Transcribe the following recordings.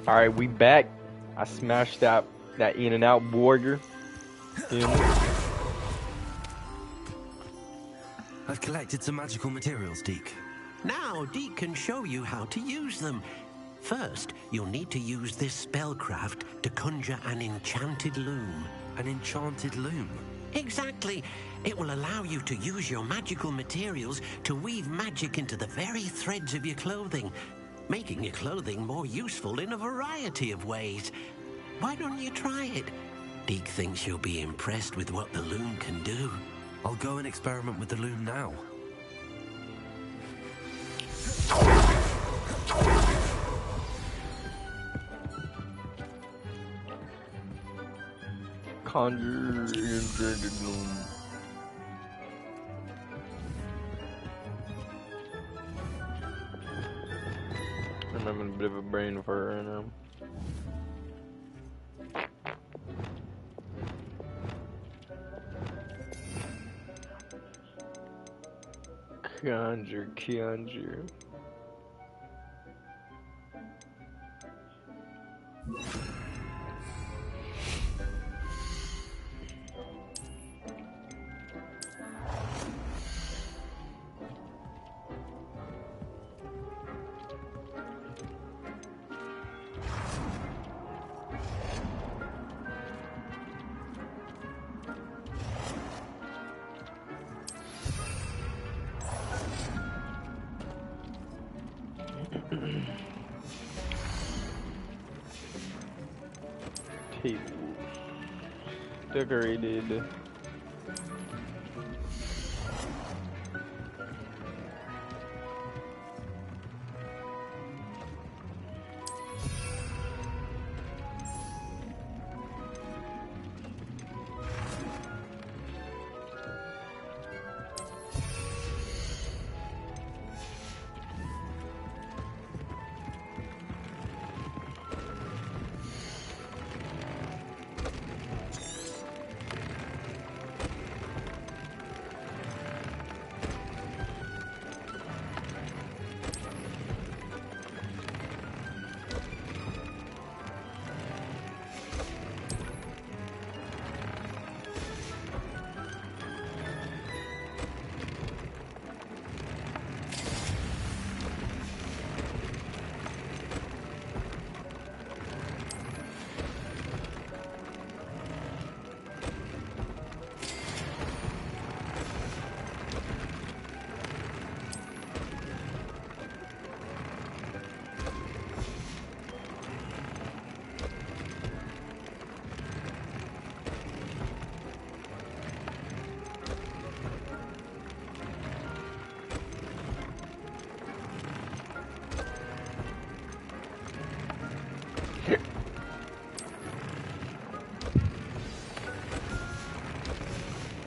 Alright, we back. I smashed that in and out burger. I've collected some magical materials, Deke. Now, Deke can show you how to use them. First, you'll need to use this spellcraft to conjure an enchanted loom. An enchanted loom? Exactly. It will allow you to use your magical materials to weave magic into the very threads of your clothing, making your clothing more useful in a variety of ways. Why don't you try it? Deke thinks you'll be impressed with what the loom can do. I'll go and experiment with the loom now. Conjure enchanted loom. I'm having a bit of a brain fart right now. Conjure. Tables. Decorated.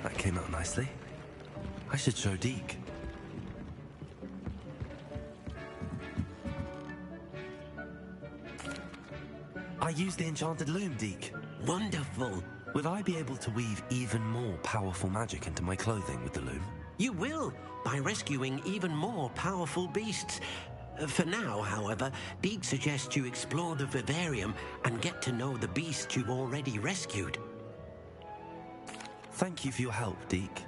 That came out nicely. I should show Deke. I used the enchanted loom, Deke. Wonderful. Will I be able to weave even more powerful magic into my clothing with the loom? You will, by rescuing even more powerful beasts. For now, however, Deke suggests you explore the vivarium and get to know the beasts you've already rescued. Thank you for your help, Deke.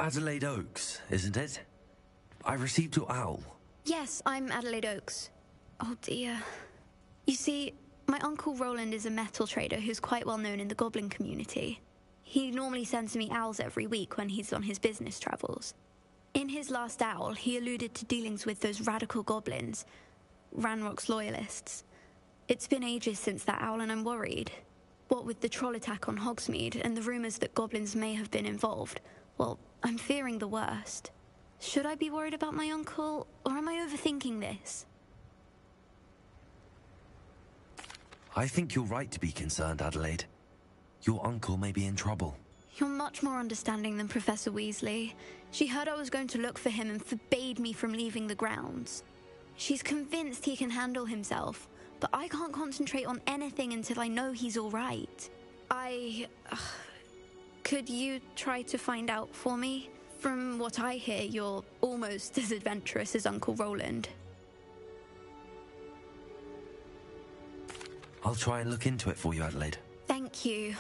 Adelaide Oaks, isn't it? I received your owl. Yes, I'm Adelaide Oaks. Oh dear. You see, my Uncle Roland is a metal trader who's quite well known in the goblin community. He normally sends me owls every week when he's on his business travels. In his last owl, he alluded to dealings with those radical goblins, Ranrock's loyalists. It's been ages since that owl and I'm worried. What with the troll attack on Hogsmeade and the rumours that goblins may have been involved, well, I'm fearing the worst. Should I be worried about my uncle, or am I overthinking this? I think you're right to be concerned, Adelaide. Your uncle may be in trouble. You're much more understanding than Professor Weasley. She heard I was going to look for him and forbade me from leaving the grounds. She's convinced he can handle himself, but I can't concentrate on anything until I know he's all right. Could you try to find out for me? From what I hear, you're almost as adventurous as Uncle Roland. I'll try and look into it for you, Adelaide. Thank you.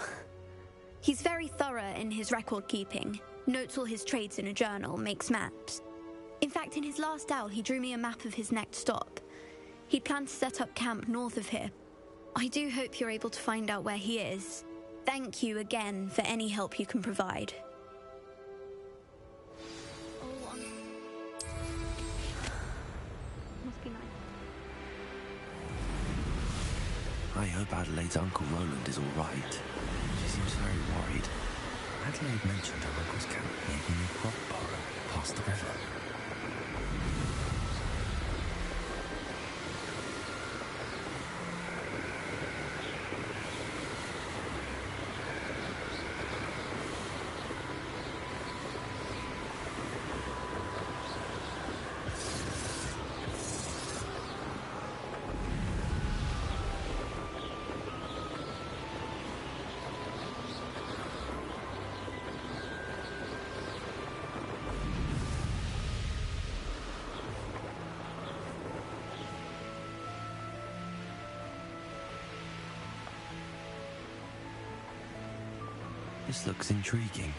He's very thorough in his record keeping, notes all his trades in a journal, makes maps. In fact, in his last owl, he drew me a map of his next stop. He'd planned to set up camp north of here. I do hope you're able to find out where he is. Thank you again for any help you can provide. Must be nice. I hope Adelaide's Uncle Roland is all right. She seems very worried. Adelaide mentioned her uncle's camp near Crockborough, past the river. This looks intriguing.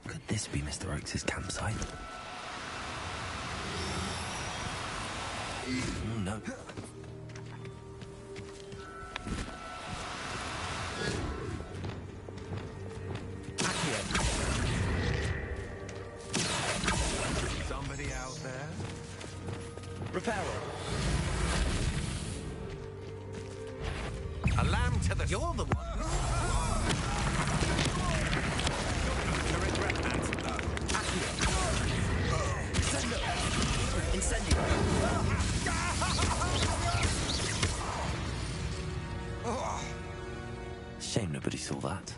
Could this be Mr. Oakes' campsite? Oh, no. You're the one. Shame nobody saw that.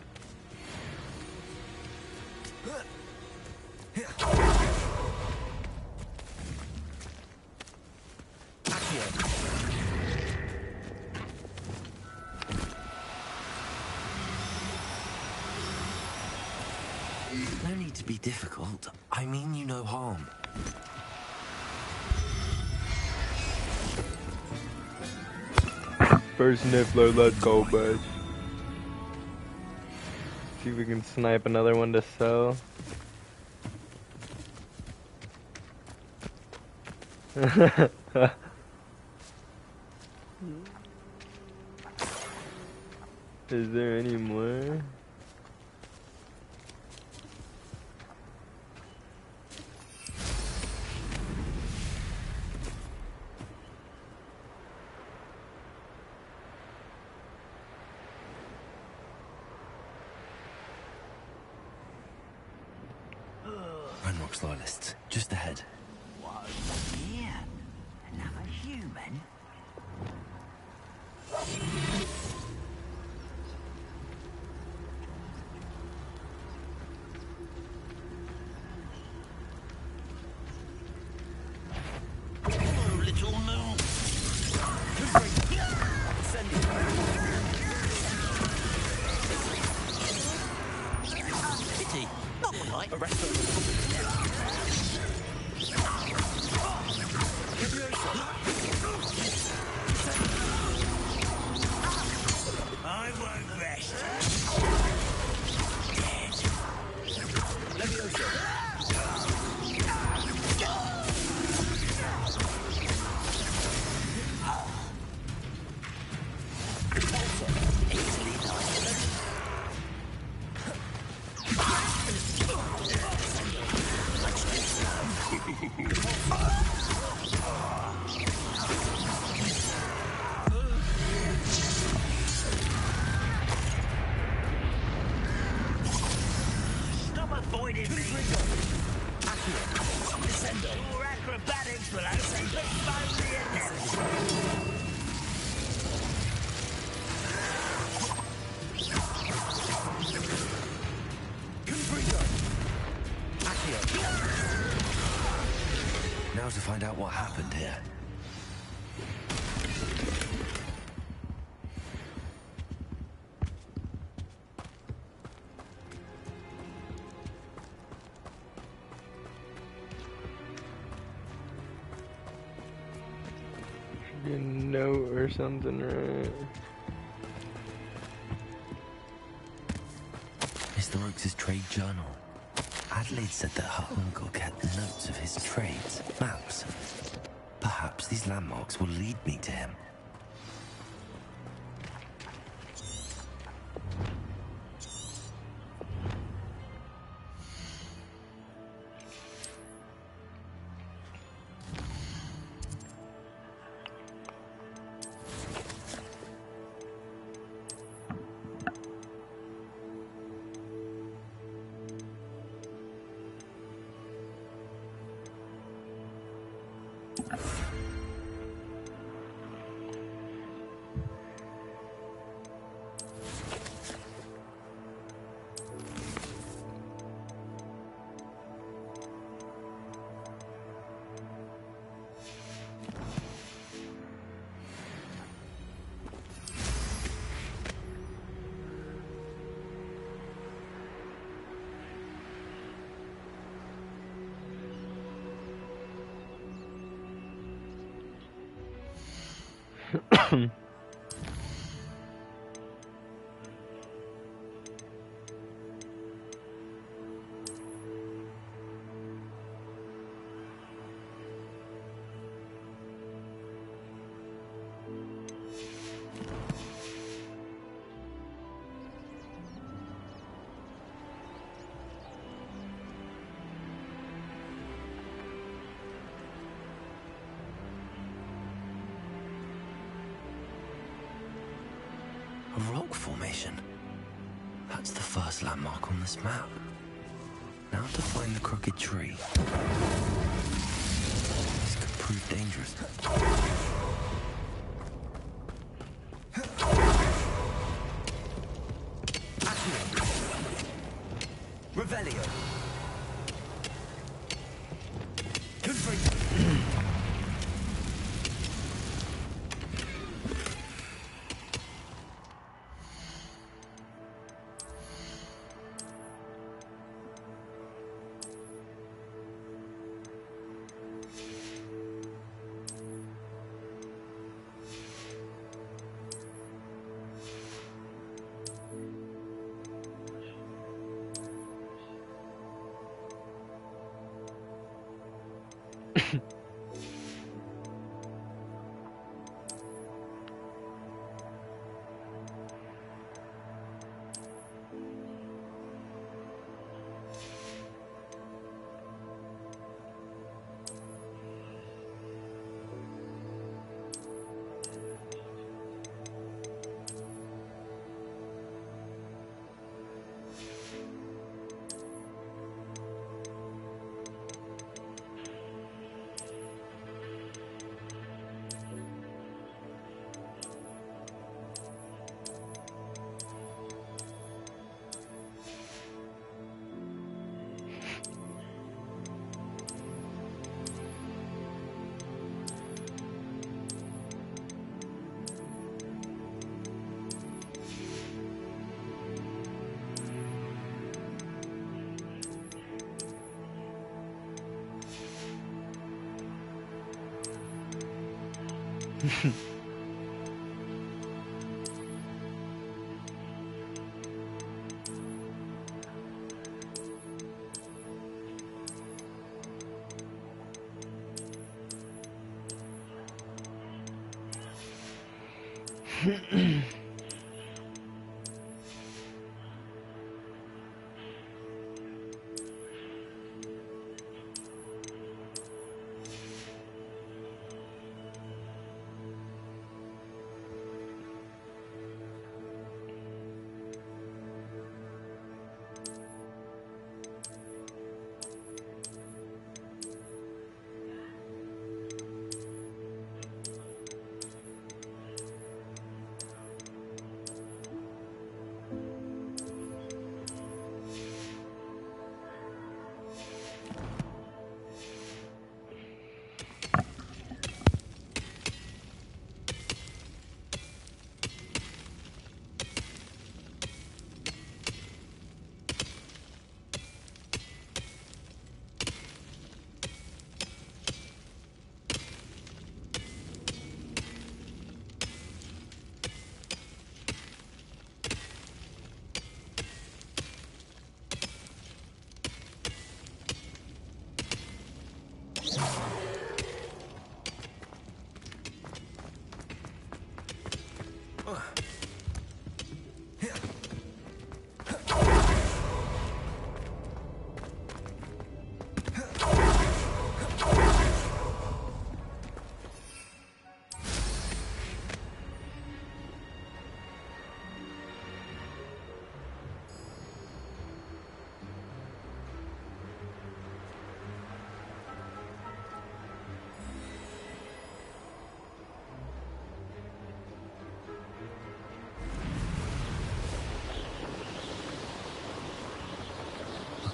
No need to be difficult. I mean you no harm. First Niffler, let's go, bud. See if we can snipe another one to sell. Is there any more? Ranrock's loyalists, just ahead. Whoa, yeah, another human? Hello, little moon. pity. Not quite. I won't rest. Stop avoiding me. Your acrobatics will have some big finally inevitable. Now to find out what happened here. Should be a note or something, right? Mr. Oakes' trade journal. Adelaide said that her uncle kept notes of his trades, maps. Perhaps these landmarks will lead me to him. A rock formation. That's the first landmark on this map. Now to find the crooked tree. This could prove dangerous. Revelio.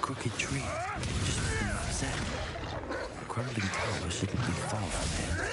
Crooked tree, just as the map said. The crumbling tower shouldn't be far from here.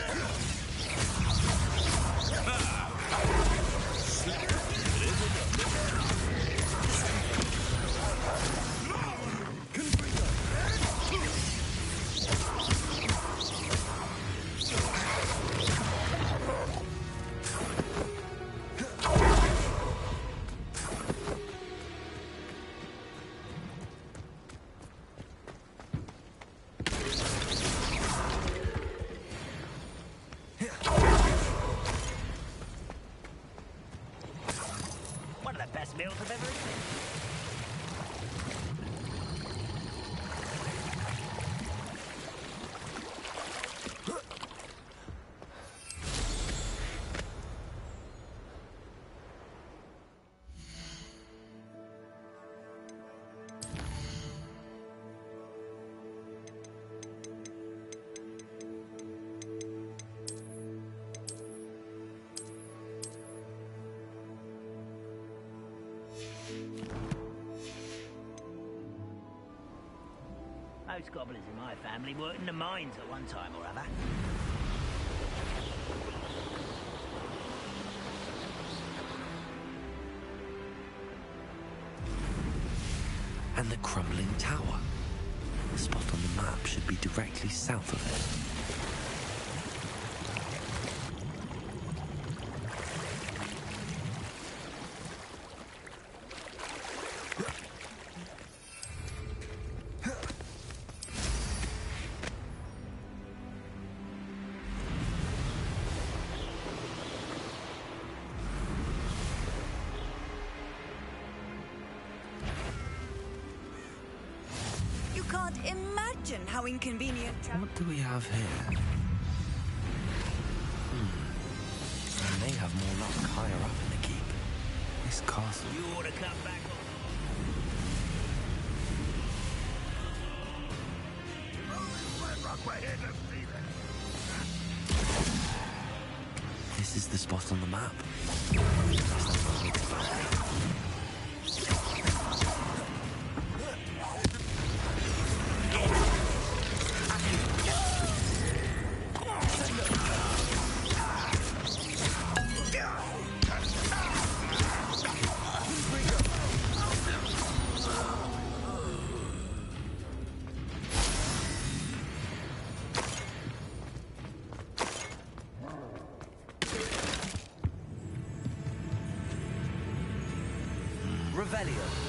One of the best meals I've ever eaten. Most gobblers in my family worked in the mines at one time or other. And the crumbling tower. The spot on the map should be directly south of it. Can't imagine how inconvenient. What do we have here? I may have more luck higher up in the keep. This castle. You ought to come back This is the spot on the map. That's not what it's about. Revelio.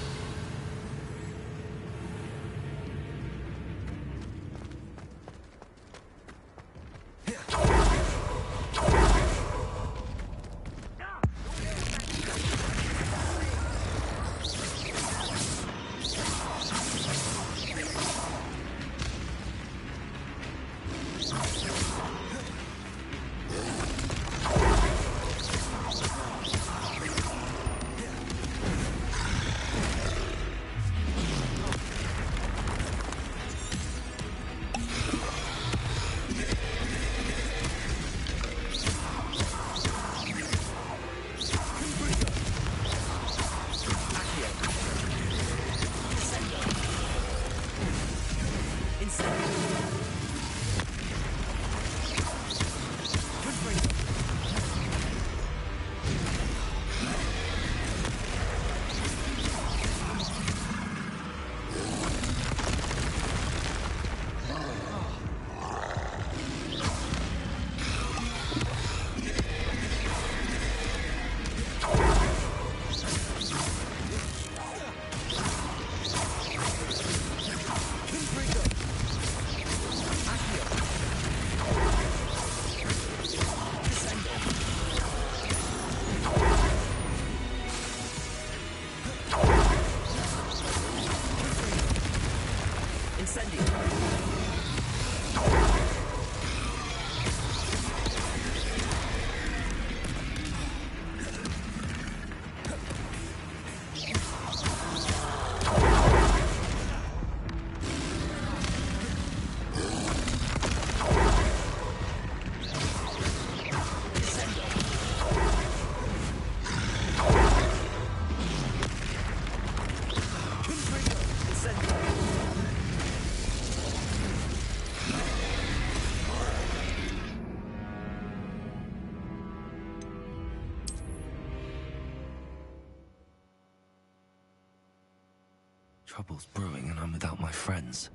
Trouble's brewing and I'm without my friends.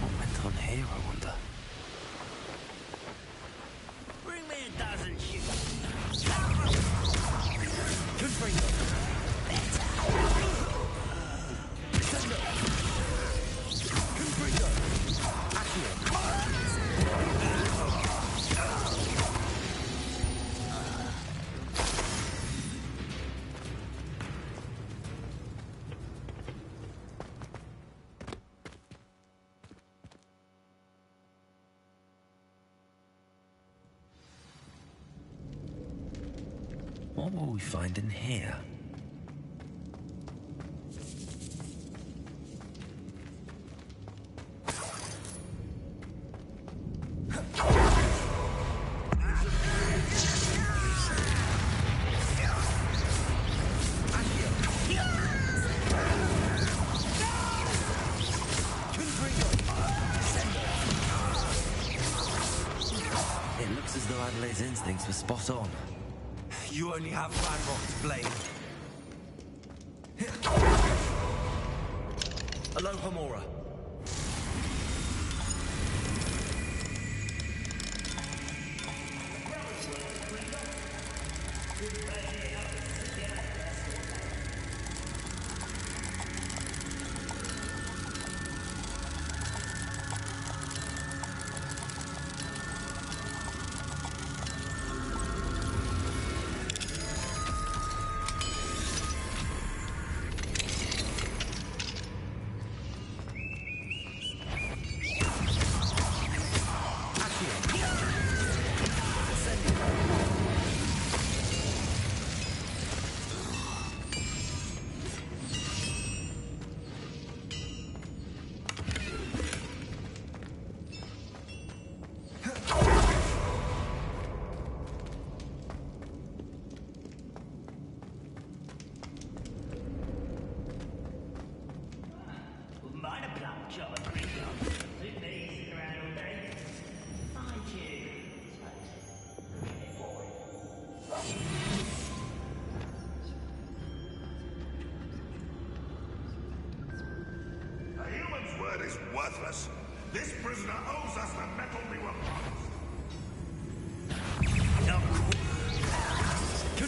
What went on here, I wonder? Bring me a dozen shooters. What will we find in here? It looks as though Adelaide's instincts were spot on. You only have Ranrock to blame. Aloha Mora. Is worthless. This prisoner owes us the metal we were promised. Of course.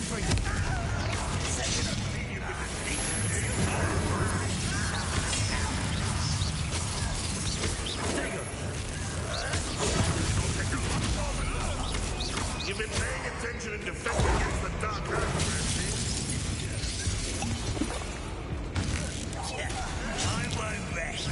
You've been paying attention and defending against the dark earth. I won't rest.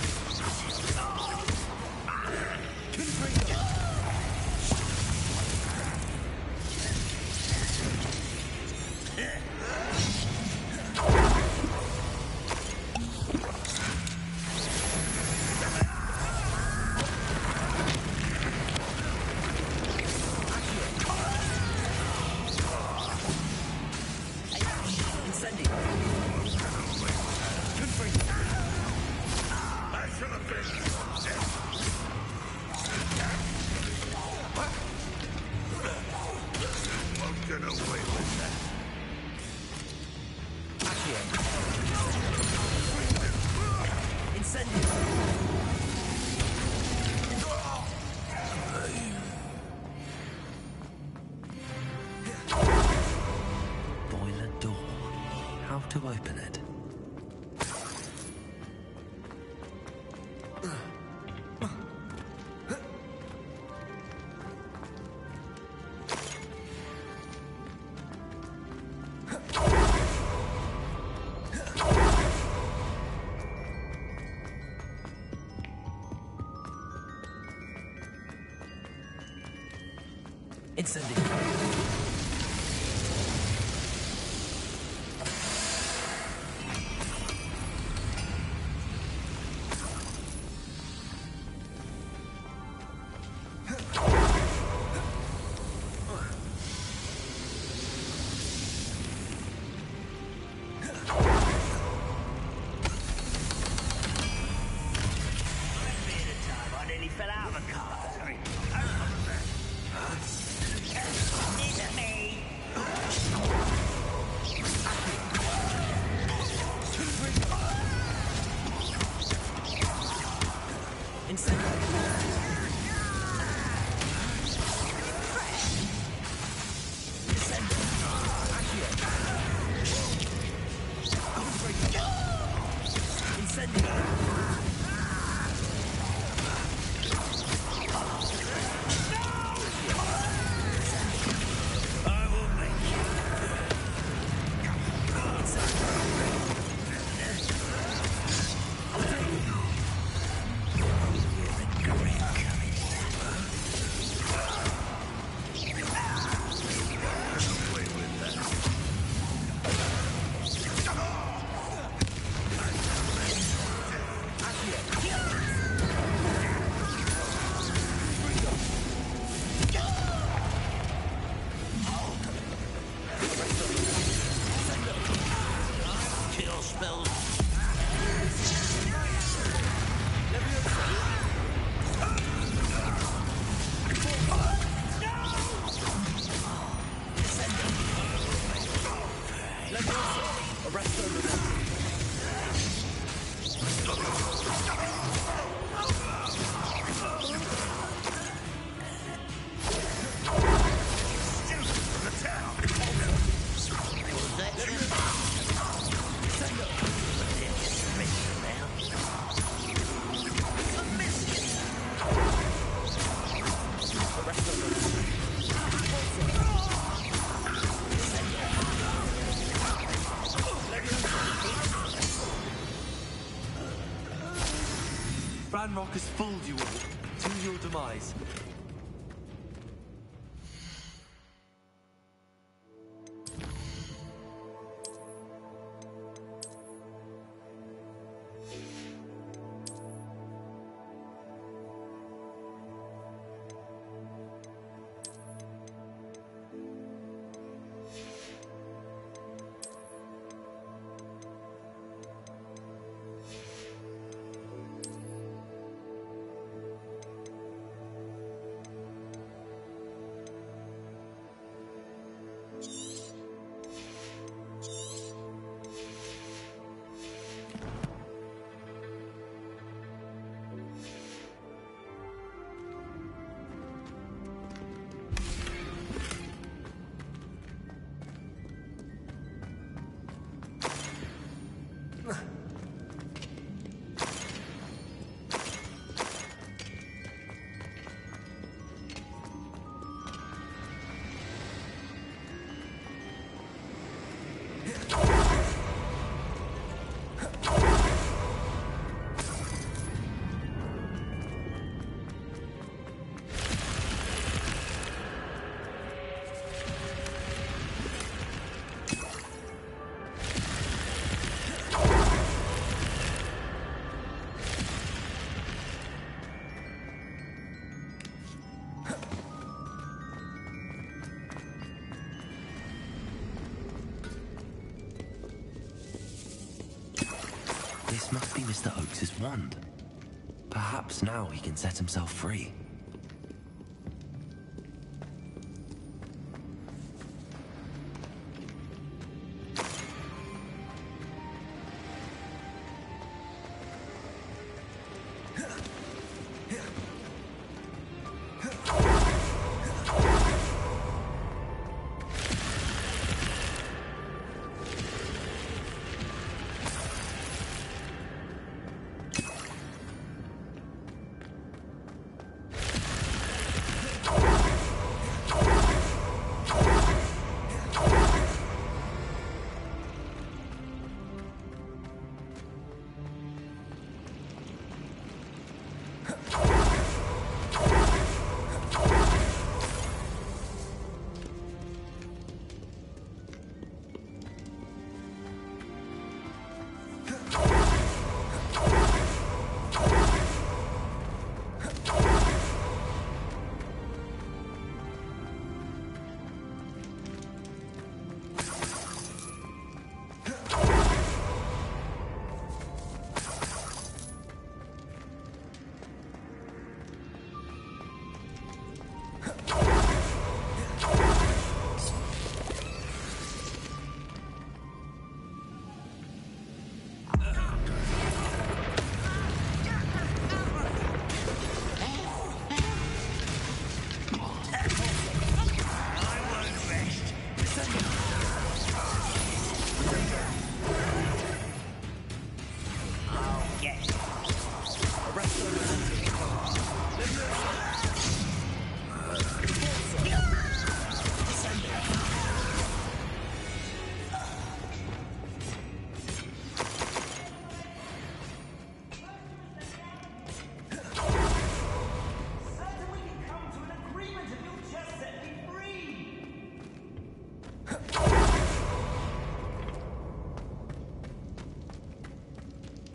Boiler door. How to open it? Incendiary. I nearly fell out of a car. Sorry. It's me. Kill spells. Ranrock has fooled you all to your demise. This must be Mr. Oakes' wand. Perhaps now he can set himself free.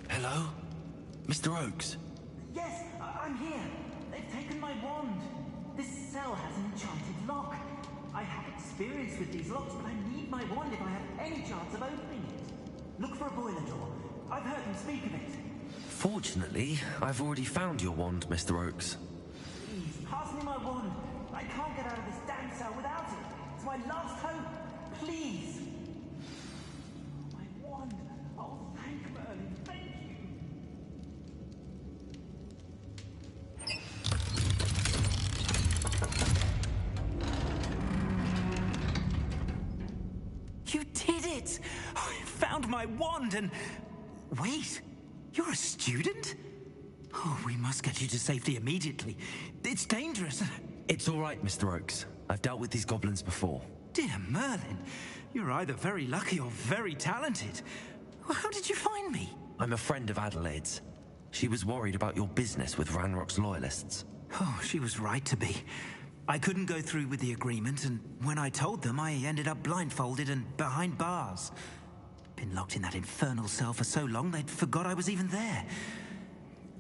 Hello? Mr. Oakes? Yes, I'm here. They've taken my wand. This cell has an enchanted lock. I have experience with these locks, but I need my wand if I have any chance of opening it. Look for a boiler door. I've heard them speak of it. Fortunately, I've already found your wand, Mr. Oakes. Please, pass me my wand. I can't get out of this damn cell without it. It's my last hope. Please. My wand. Oh, thank Merlin. Thank you. You did it! I found my wand and... Wait, you're a student? Oh, we must get you to safety immediately. It's dangerous. It's all right, Mr. Oakes. I've dealt with these goblins before. Dear Merlin, you're either very lucky or very talented. Well, how did you find me? I'm a friend of Adelaide's. She was worried about your business with Ranrock's loyalists. Oh, she was right to be. I couldn't go through with the agreement, and when I told them, I ended up blindfolded and behind bars. Been locked in that infernal cell for so long, they'd forgot I was even there.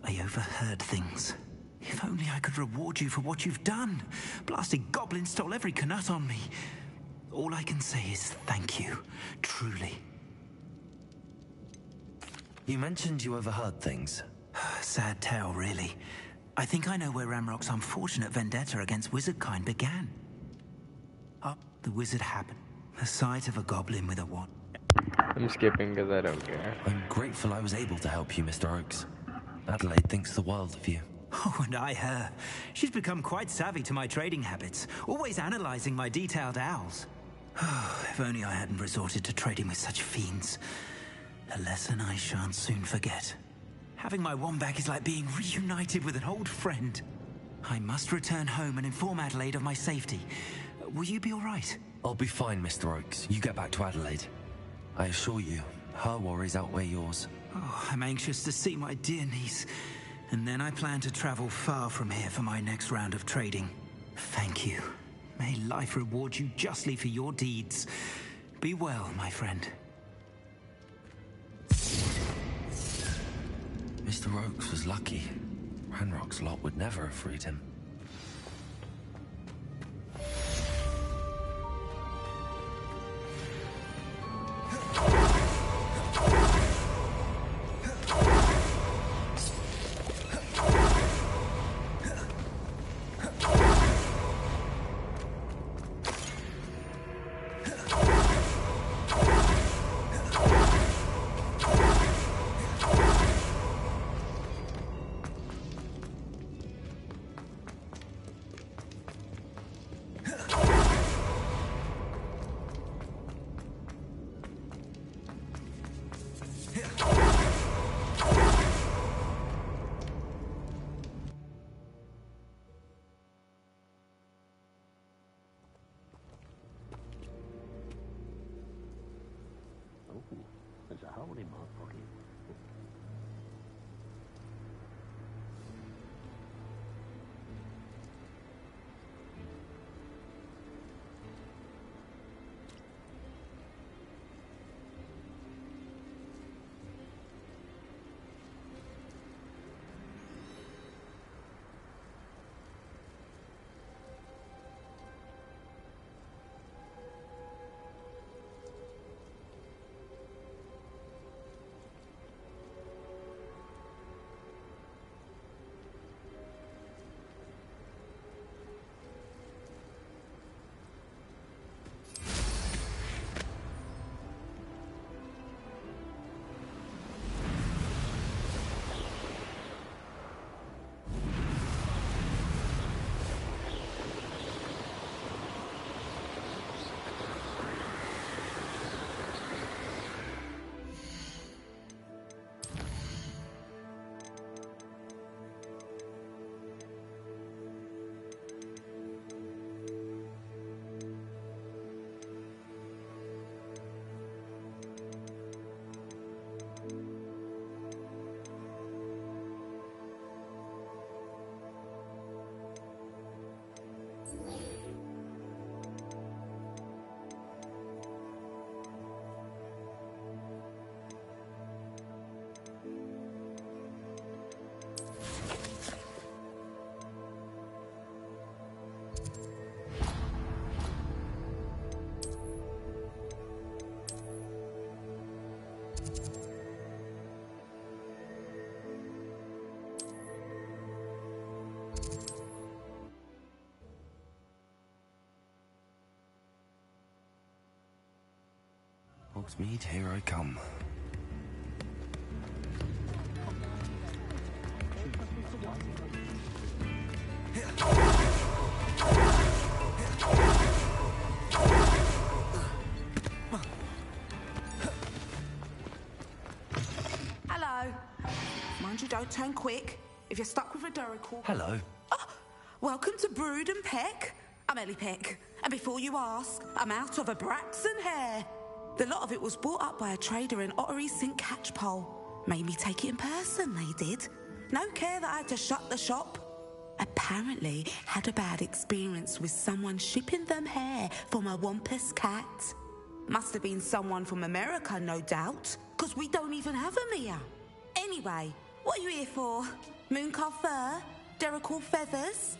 I overheard things. If only I could reward you for what you've done. Blasted goblins stole every Knut on me. All I can say is thank you, truly. You mentioned you overheard things. Sad tale, really. I think I know where Ranrock's unfortunate vendetta against wizardkind began. The wizard happened. The sight of a goblin with a wand. I'm skipping because I don't care. I'm grateful I was able to help you, Mr. Oakes. Adelaide thinks the world of you. Oh, and I her. She's become quite savvy to my trading habits, always analyzing my detailed owls. If only I hadn't resorted to trading with such fiends. A lesson I shan't soon forget. Having my wand back is like being reunited with an old friend. I must return home and inform Adelaide of my safety. Will you be all right? I'll be fine, Mr. Oakes. You get back to Adelaide. I assure you, her worries outweigh yours. Oh, I'm anxious to see my dear niece. And then I plan to travel far from here for my next round of trading. Thank you. May life reward you justly for your deeds. Be well, my friend. Mr. Oakes was lucky. Ranrock's lot would never have freed him. There's a hole in my pocket. Hogsmeade, here I come. Hello. Mind you don't turn quick. If you're stuck with a Duracell... Hello. Oh, welcome to Brood and Peck. I'm Ellie Peck. And before you ask, I'm out of a Braxton hair. The lot of it was bought up by a trader in Ottery St. Catchpole. Made me take it in person, they did. No care that I had to shut the shop. Apparently had a bad experience with someone shipping them hair from a Wampus cat. Must have been someone from America, no doubt, because we don't even have them here. Anyway, what are you here for? Mooncar fur? Duracell feathers?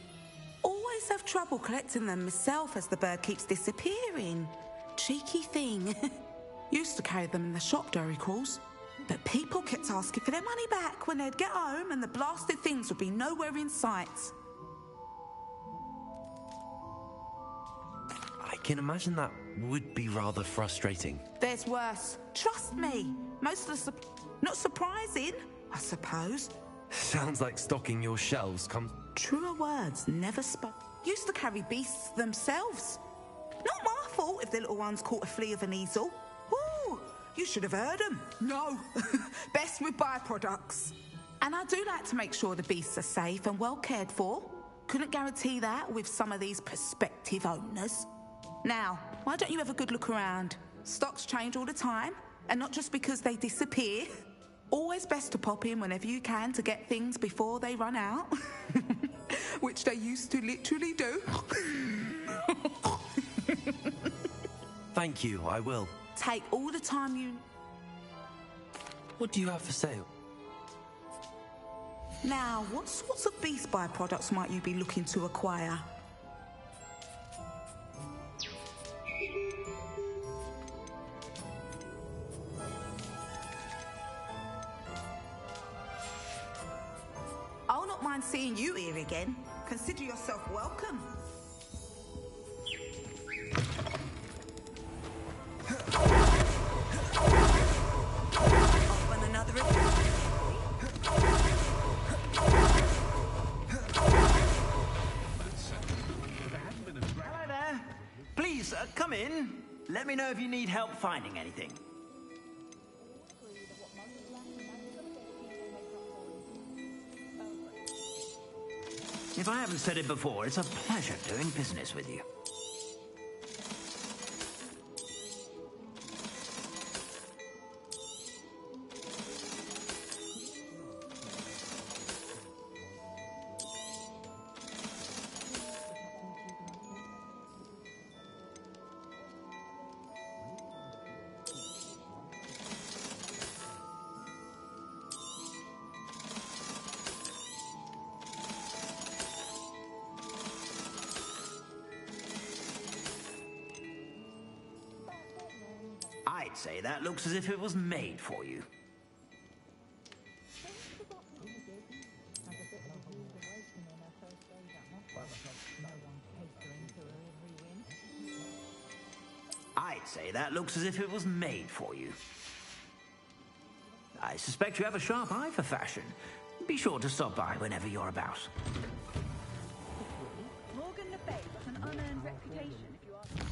Always have trouble collecting them myself as the bird keeps disappearing. Cheeky thing. Used to carry them in the shop, Duracells. But people kept asking for their money back when they'd get home and the blasted things would be nowhere in sight. I can imagine that would be rather frustrating. There's worse. Trust me. Most of the... Not surprising, I suppose. Sounds like stocking your shelves comes... Truer words never spoke. Used to carry beasts themselves. Not my fault if the little ones caught a flea of an easel. Ooh, you should have heard them. No, best with byproducts. And I do like to make sure the beasts are safe and well cared for. Couldn't guarantee that with some of these prospective owners. Now, why don't you have a good look around? Stocks change all the time, and not just because they disappear. Always best to pop in whenever you can to get things before they run out. Which they used to literally do. Thank you, I will. Take all the time you... What do you have for sale? Now, what sorts of beast byproducts might you be looking to acquire? I'll not mind seeing you here again. Consider yourself welcome. Off on another Hello there. Please, come in. Let me know if you need help finding anything. If I haven't said it before, it's a pleasure doing business with you. say that looks as if it was made for you. I'd say that looks as if it was made for you. I suspect you have a sharp eye for fashion. Be sure to stop by whenever you're about. Morgan Le Fay got an unearned reputation, if you ask me.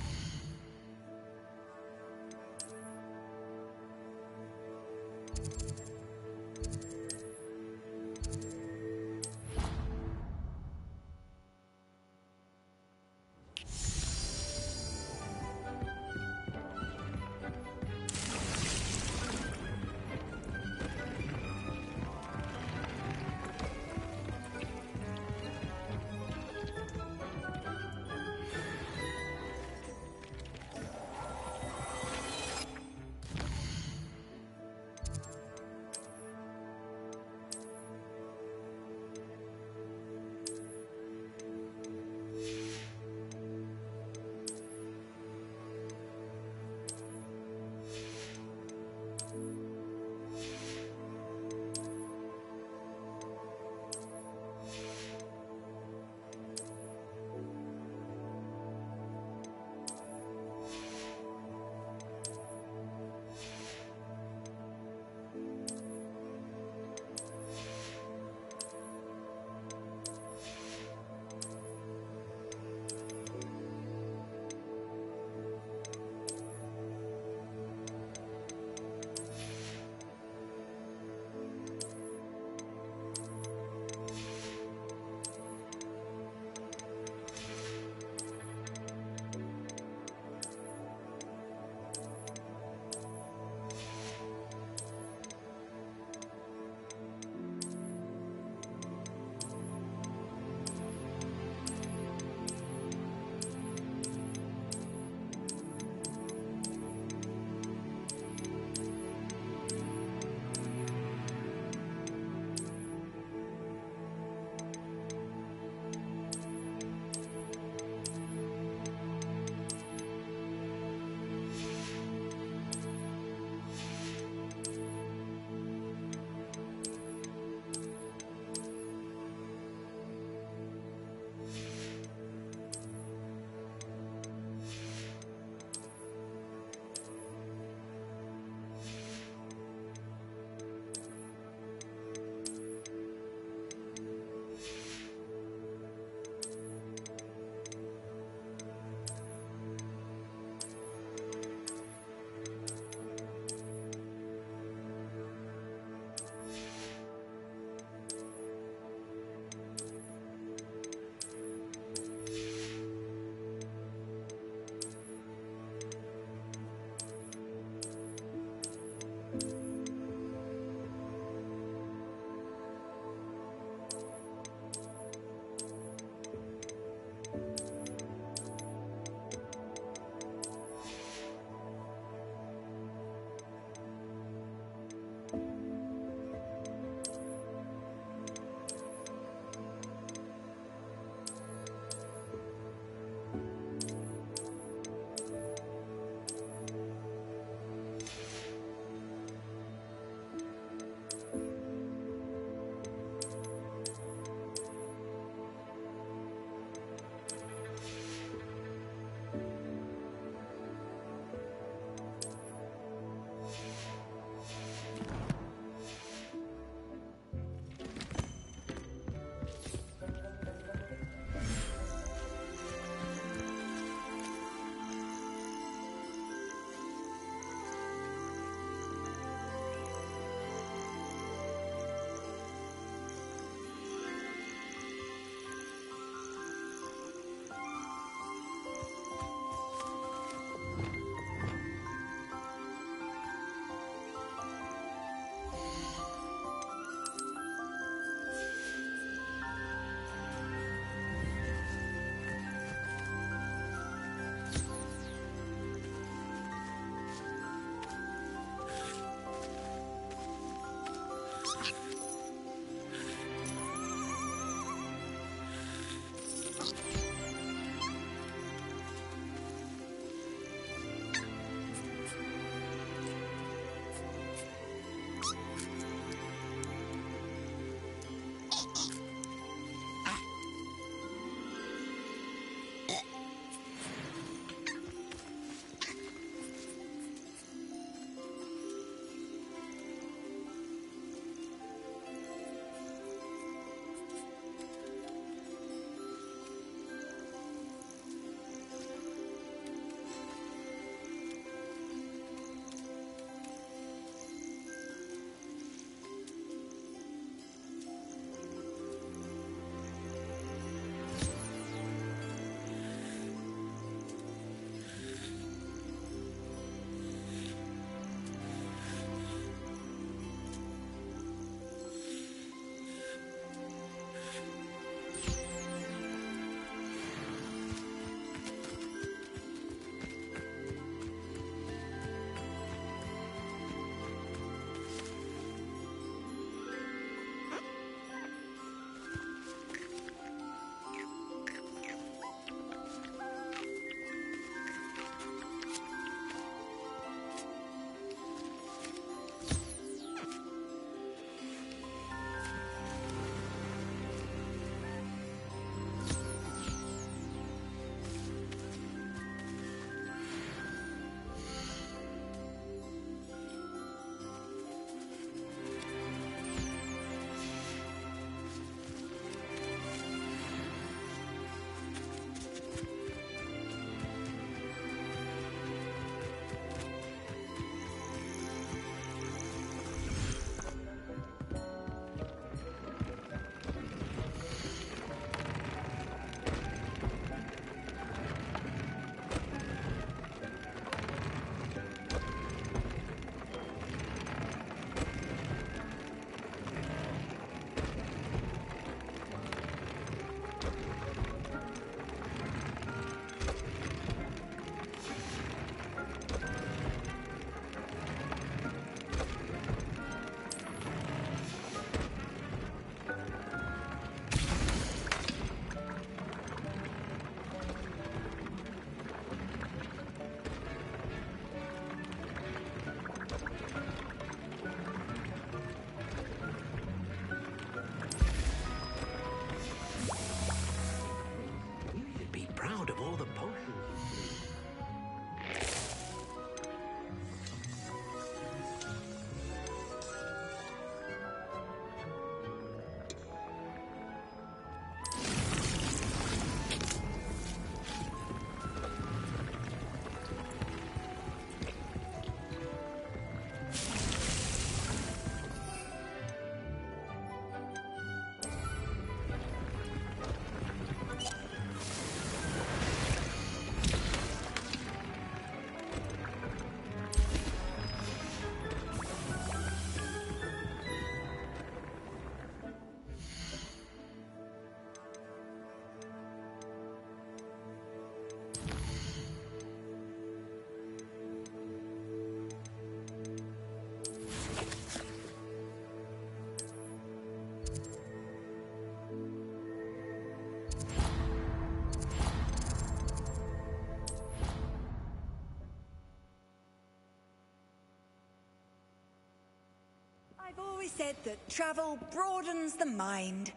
I've always said that travel broadens the mind.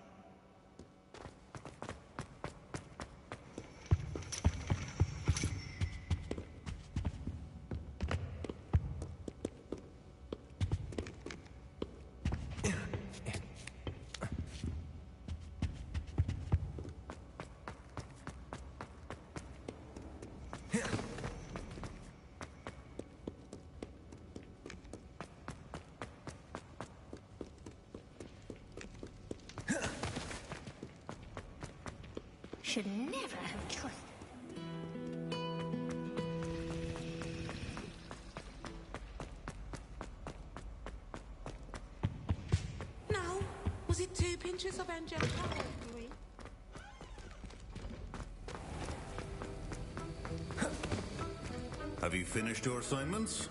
Should never have trusted. Now, was it 2 pinches of angelic oil, Louis? Have you finished your assignments?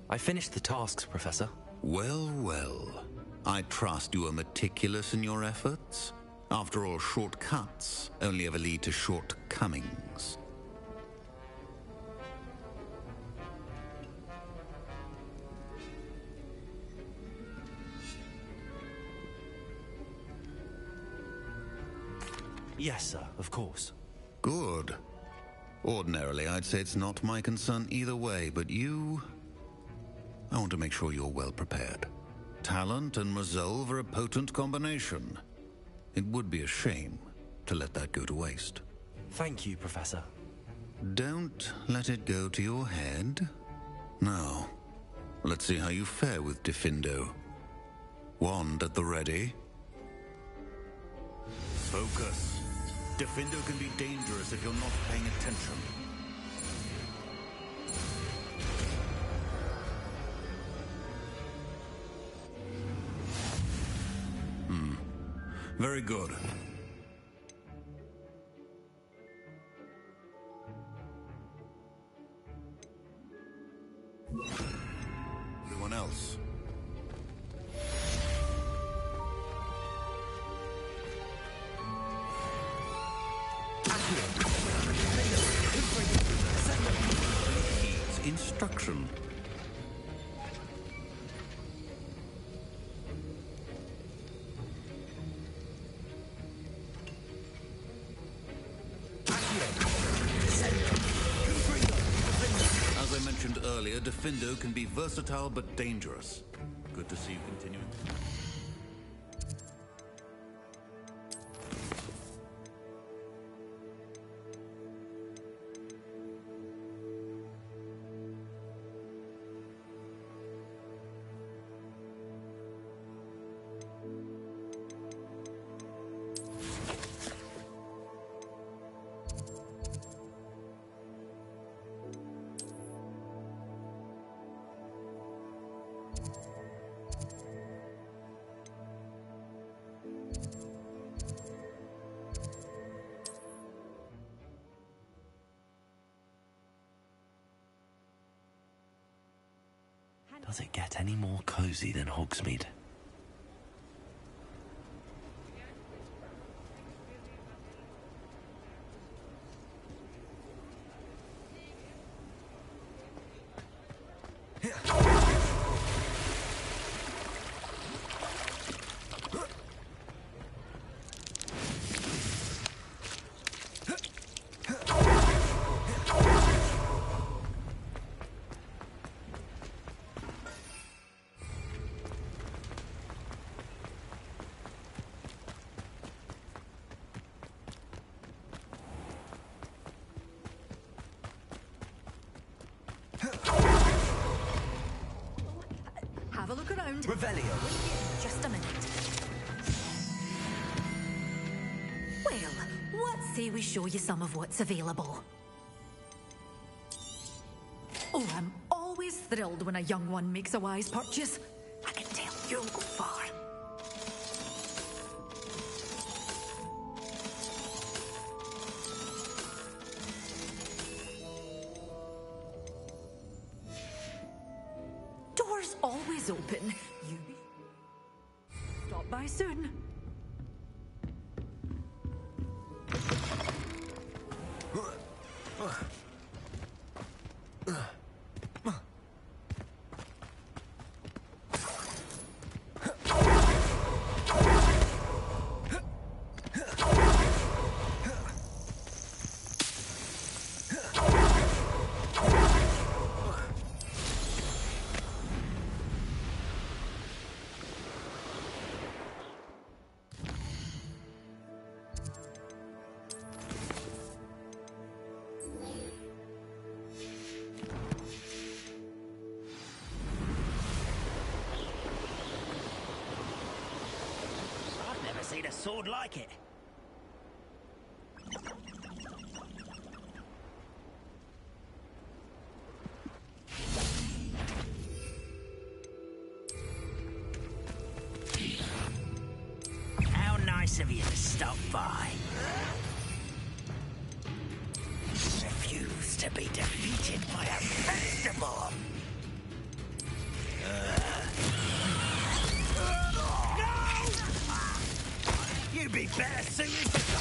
I finished the tasks, Professor. Well, well. I trust you are meticulous in your efforts. After all, shortcuts only ever lead to shortcomings. Yes, sir, of course. Good. Ordinarily, I'd say it's not my concern either way, but you... I want to make sure you're well prepared. Talent and resolve are a potent combination. It would be a shame to let that go to waste. Thank you, Professor. Don't let it go to your head. Now, let's see how you fare with Diffindo. Wand at the ready. Focus. Diffindo can be dangerous if you're not paying attention. Very good. Anyone else? He's instruction. As I mentioned earlier, Diffindo can be versatile but dangerous. Good to see you continuing. Does it get any more cozy than Hogsmeade? Have a look around. Revelio. Just a minute. Well, let's say we show you some of what's available. Oh, I'm always thrilled when a young one makes a wise purchase. I can tell you'll go far. Doors always open. You stop by soon. seen a sword like it. How nice of you to stop by. Refuse to be defeated by a festival. No! You'd be better suited for...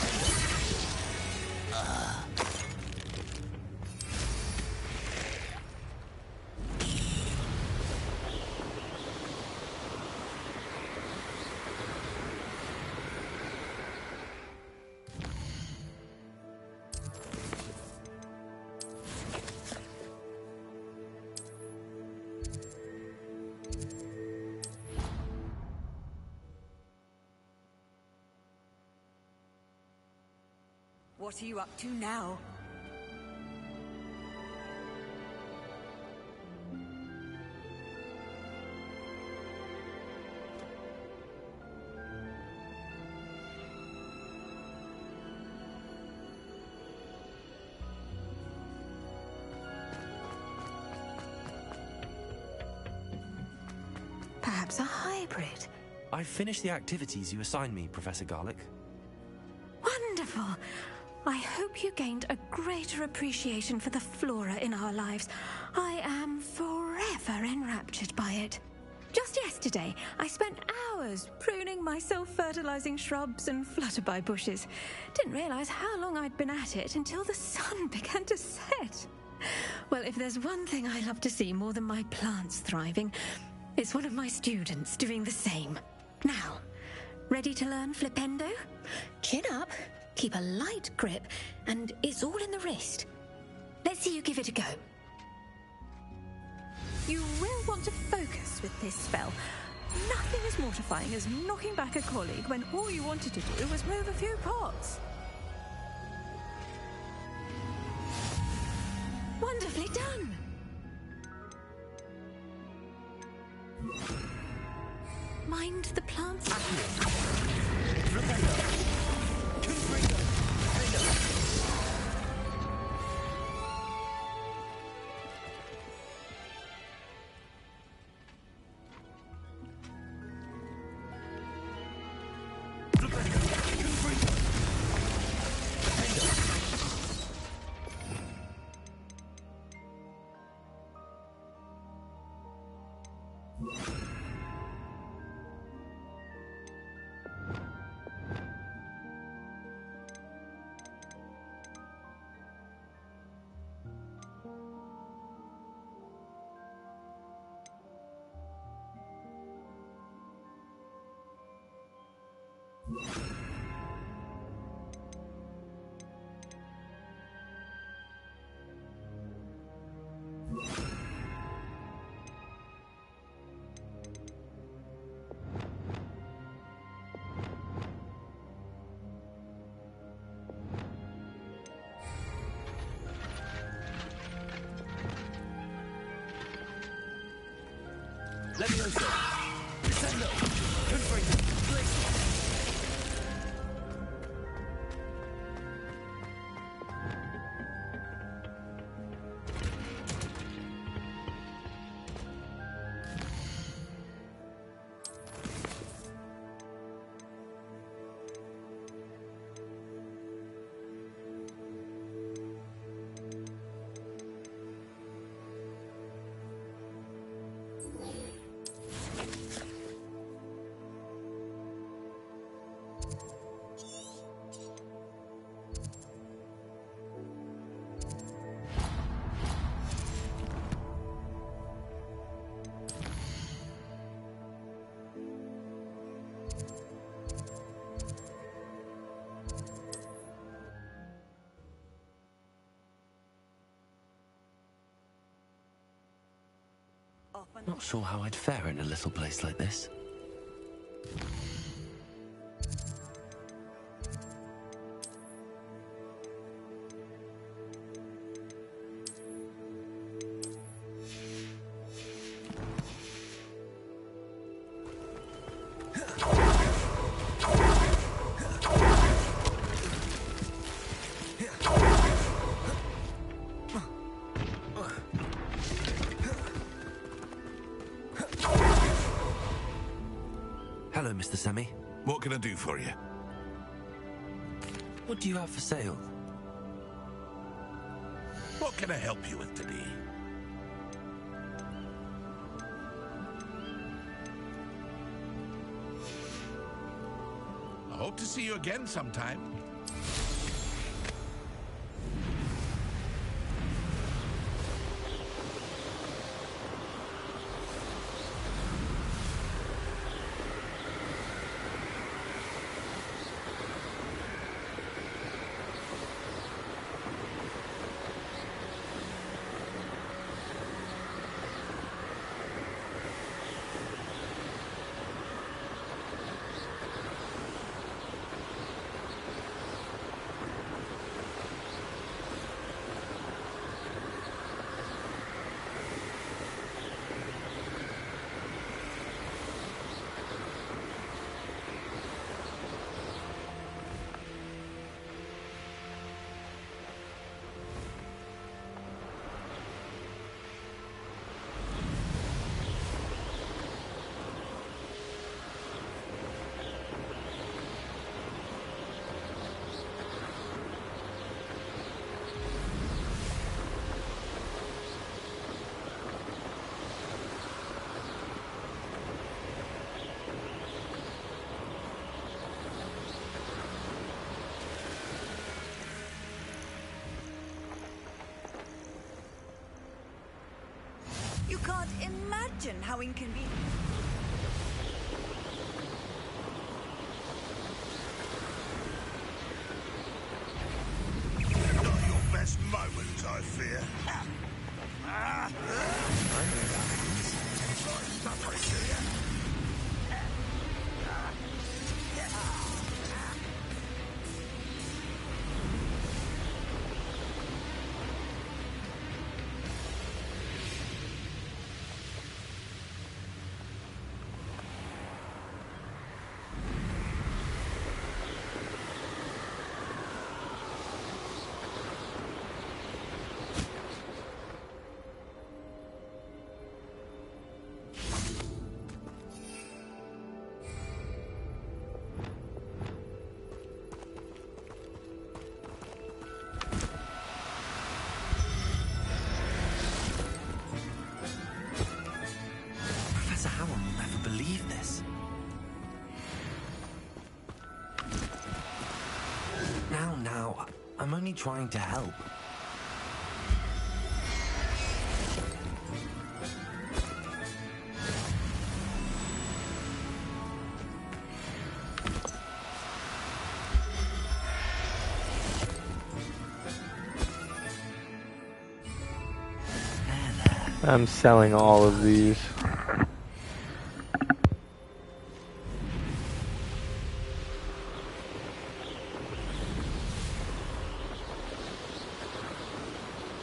What are you up to now? Perhaps a hybrid. I've finished the activities you assigned me, Professor Garlick. Wonderful. I hope you gained a greater appreciation for the flora in our lives. I am forever enraptured by it. Just yesterday, I spent hours pruning my self-fertilizing shrubs and flutterby bushes. Didn't realize how long I'd been at it until the sun began to set. Well, if there's one thing I love to see more than my plants thriving, it's one of my students doing the same. Now, ready to learn Flipendo? Chin up, keep a light grip, and it's all in the wrist. Let's see you give it a go. You will want to focus with this spell. Nothing as mortifying as knocking back a colleague when all you wanted to do was move a few pots. Wonderfully done. Mind the plants. Let me know, sir. Descendo. Confringo. Please. Not sure how I'd fare in a little place like this. Hello, Mr. Semi. What can I do for you? What do you have for sale? What can I help you with today? I hope to see you again sometime. You can't imagine how inconvenient. Not your best moment, I fear. Suffering, do you? Professor Howell will never believe this. Now, I'm only trying to help. I'm selling all of these.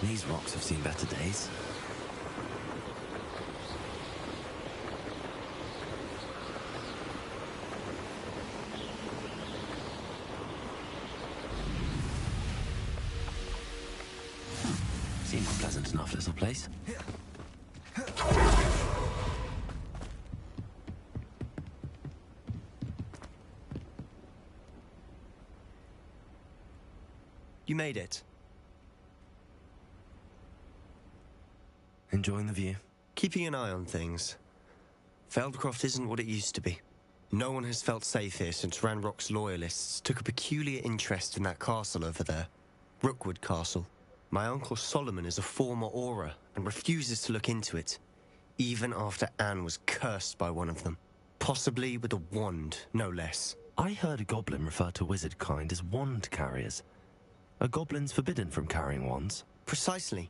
These rocks have seen better days. Seems a pleasant enough little place. You made it. Enjoying the view? Keeping an eye on things. Feldcroft isn't what it used to be. No one has felt safe here since Ranrock's loyalists took a peculiar interest in that castle over there. Rookwood Castle. My uncle Solomon is a former Auror and refuses to look into it, even after Anne was cursed by one of them. Possibly with a wand, no less. I heard a goblin refer to wizard kind as wand carriers. Are goblins forbidden from carrying wands? Precisely.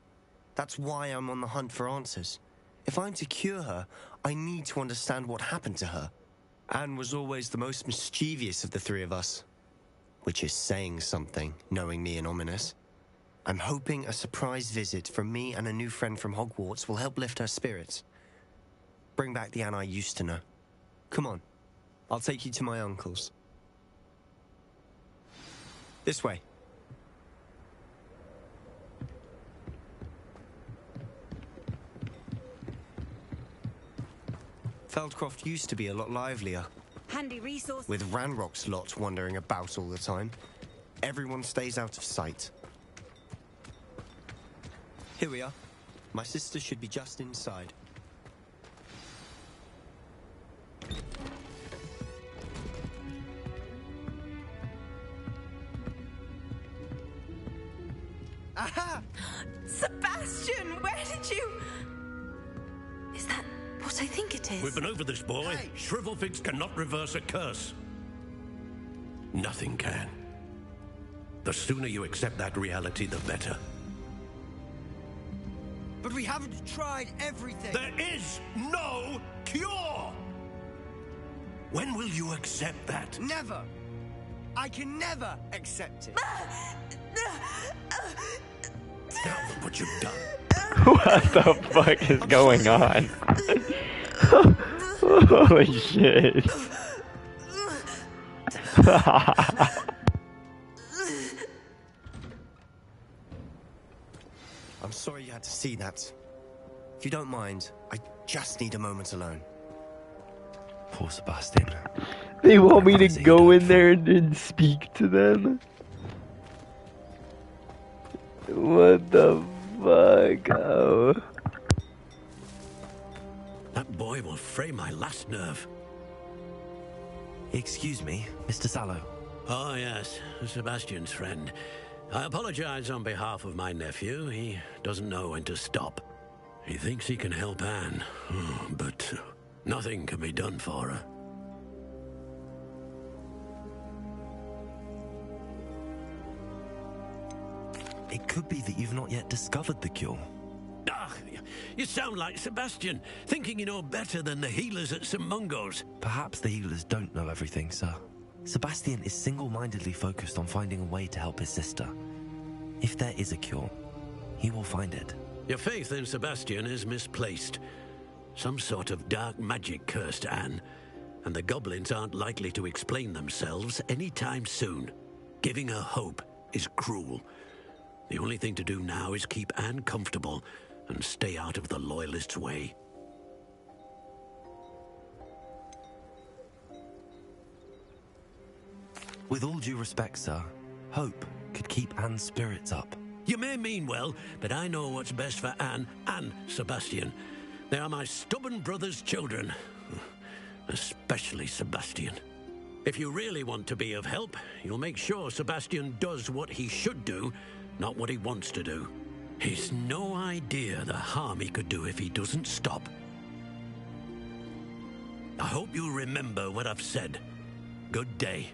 That's why I'm on the hunt for answers. If I'm to cure her, I need to understand what happened to her. Anne was always the most mischievous of the three of us. Which is saying something, knowing me and Ominous. I'm hoping a surprise visit from me and a new friend from Hogwarts will help lift her spirits. Bring back the Anne I used to know. Come on, I'll take you to my uncle's. This way. Feldcroft used to be a lot livelier. Handy resource. With Ranrock's lot wandering about all the time, everyone stays out of sight. Here we are. My sister should be just inside. Aha! Sebastian, where did you... Is that what I think it is? We've been over this, boy. Hey. Shrivelfigs cannot reverse a curse. Nothing can. The sooner you accept that reality, the better. But we haven't tried everything. There is no cure! When will you accept that? Never! I can never accept it. Now look what you've done. What the fuck is going on? Holy shit. I'm sorry you had to see that. If you don't mind, I just need a moment alone. Poor Sebastian. They want me to go in there and speak to them? What the fuck? Oh. That boy will fray my last nerve. Excuse me, Mr. Sallow. Oh, yes, Sebastian's friend. I apologize on behalf of my nephew. He doesn't know when to stop. He thinks he can help Anne, but nothing can be done for her. It could be that you've not yet discovered the cure. Ah, you sound like Sebastian, thinking you know better than the healers at St. Mungo's. Perhaps the healers don't know everything, sir. Sebastian is single-mindedly focused on finding a way to help his sister. If there is a cure, he will find it. Your faith in Sebastian is misplaced. Some sort of dark magic cursed Anne, and the goblins aren't likely to explain themselves anytime soon. Giving her hope is cruel. The only thing to do now is keep Anne comfortable and stay out of the Loyalists' way. With all due respect, sir, hope could keep Anne's spirits up. You may mean well, but I know what's best for Anne and Sebastian. They are my stubborn brother's children. Especially Sebastian. If you really want to be of help, you'll make sure Sebastian does what he should do, not what he wants to do. He's no idea the harm he could do if he doesn't stop. I hope you'll remember what I've said. Good day.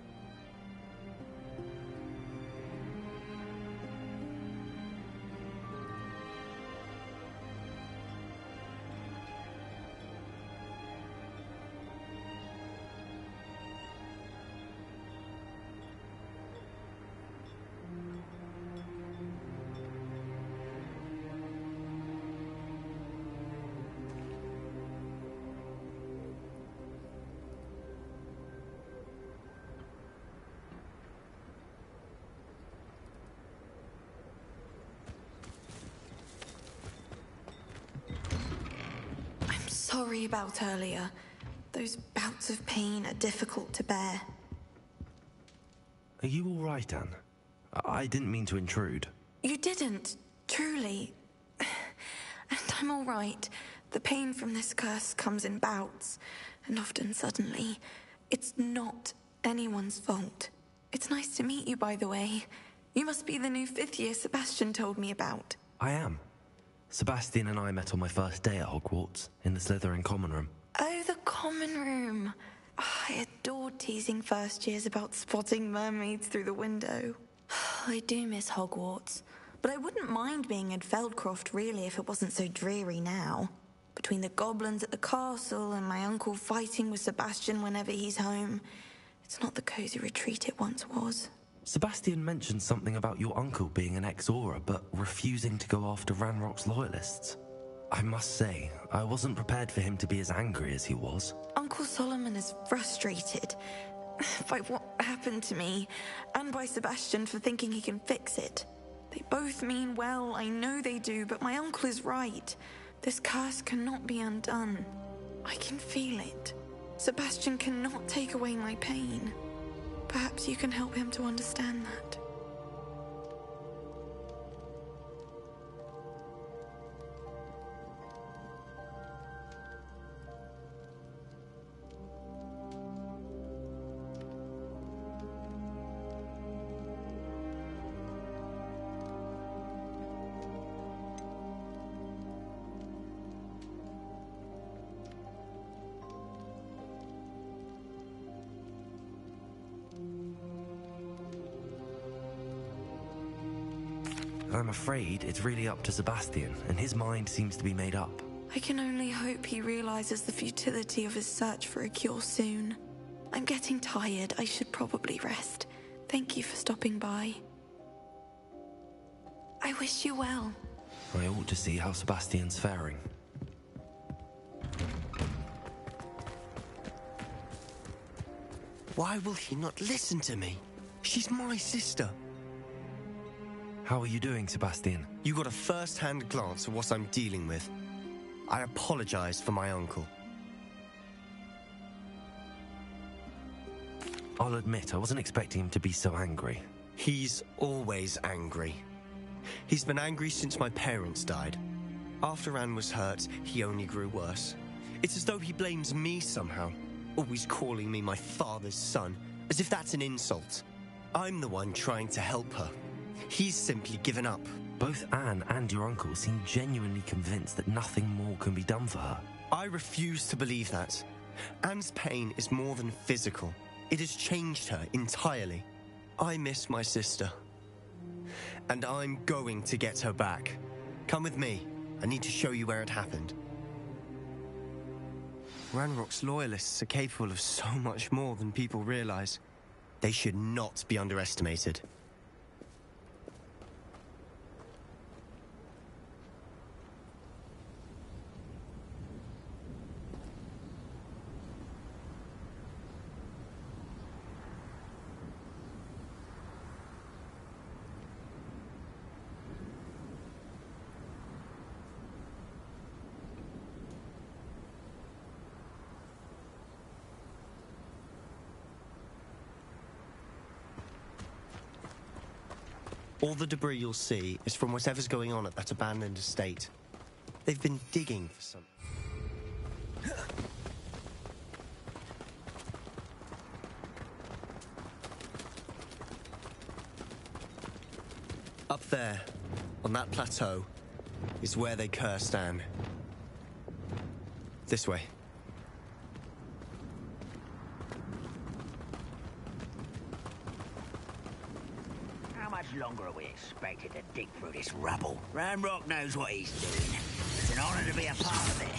Sorry about earlier. Those bouts of pain are difficult to bear. Are you all right, Anne? I didn't mean to intrude. You didn't, truly. And I'm all right. The pain from this curse comes in bouts, and often suddenly. It's not anyone's fault. It's nice to meet you, by the way. You must be the new 5th year Sebastian told me about. I am. Sebastian and I met on my first day at Hogwarts, in the Slytherin common room. Oh, the common room. I adored teasing first years about spotting mermaids through the window. I do miss Hogwarts, but I wouldn't mind being in Feldcroft really if it wasn't so dreary now. Between the goblins at the castle and my uncle fighting with Sebastian whenever he's home, it's not the cozy retreat it once was. Sebastian mentioned something about your uncle being an ex-Auror, but refusing to go after Ranrock's Loyalists. I must say, I wasn't prepared for him to be as angry as he was. Uncle Solomon is frustrated by what happened to me, and by Sebastian for thinking he can fix it. They both mean well, I know they do, but my uncle is right. This curse cannot be undone. I can feel it. Sebastian cannot take away my pain. Perhaps you can help him to understand that. I'm afraid it's really up to Sebastian, and his mind seems to be made up. I can only hope he realizes the futility of his search for a cure soon. I'm getting tired. I should probably rest. Thank you for stopping by. I wish you well. I ought to see how Sebastian's faring. Why will he not listen to me? She's my sister. How are you doing, Sebastian? You got a first-hand glance at what I'm dealing with. I apologize for my uncle. I'll admit, I wasn't expecting him to be so angry. He's always angry. He's been angry since my parents died. After Anne was hurt, he only grew worse. It's as though he blames me somehow, always calling me my father's son, as if that's an insult. I'm the one trying to help her. He's simply given up. Both Anne and your uncle seem genuinely convinced that nothing more can be done for her. I refuse to believe that. Anne's pain is more than physical. It has changed her entirely. I miss my sister. And I'm going to get her back. Come with me. I need to show you where it happened. Ranrock's loyalists are capable of so much more than people realize. They should not be underestimated. All the debris you'll see is from whatever's going on at that abandoned estate. They've been digging for something. Up there, on that plateau, is where they cursed Anne. This way. How much longer are we expected to dig through this rubble? Ranrock knows what he's doing. It's an honor to be a part of it.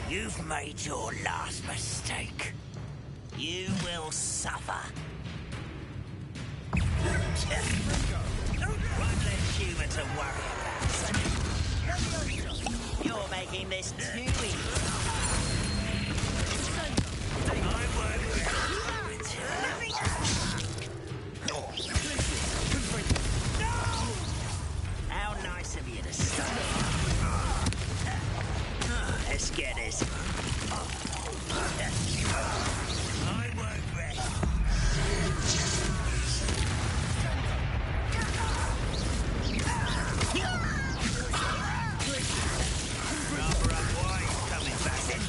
You've made your last mistake. You will suffer. One less human to worry about. You're making this too easy. I work How nice of you to stop. Let's get this. I won't rest. Rather unwise coming back.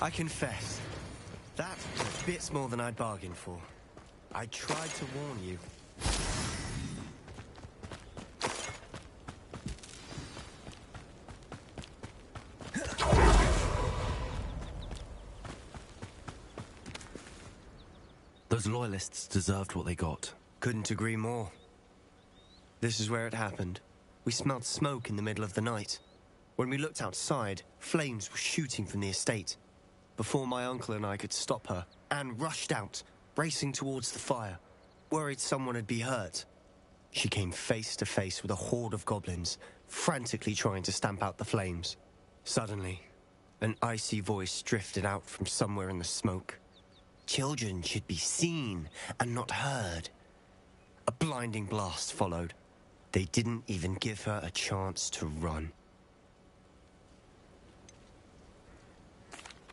I confess, that was a bit more than I'd bargained for. I tried to warn you. Those loyalists deserved what they got. Couldn't agree more. This is where it happened. We smelled smoke in the middle of the night. When we looked outside, flames were shooting from the estate. Before my uncle and I could stop her, Anne rushed out, racing towards the fire, worried someone had been hurt. She came face to face with a horde of goblins, frantically trying to stamp out the flames. Suddenly, an icy voice drifted out from somewhere in the smoke. Children should be seen and not heard. A blinding blast followed. They didn't even give her a chance to run.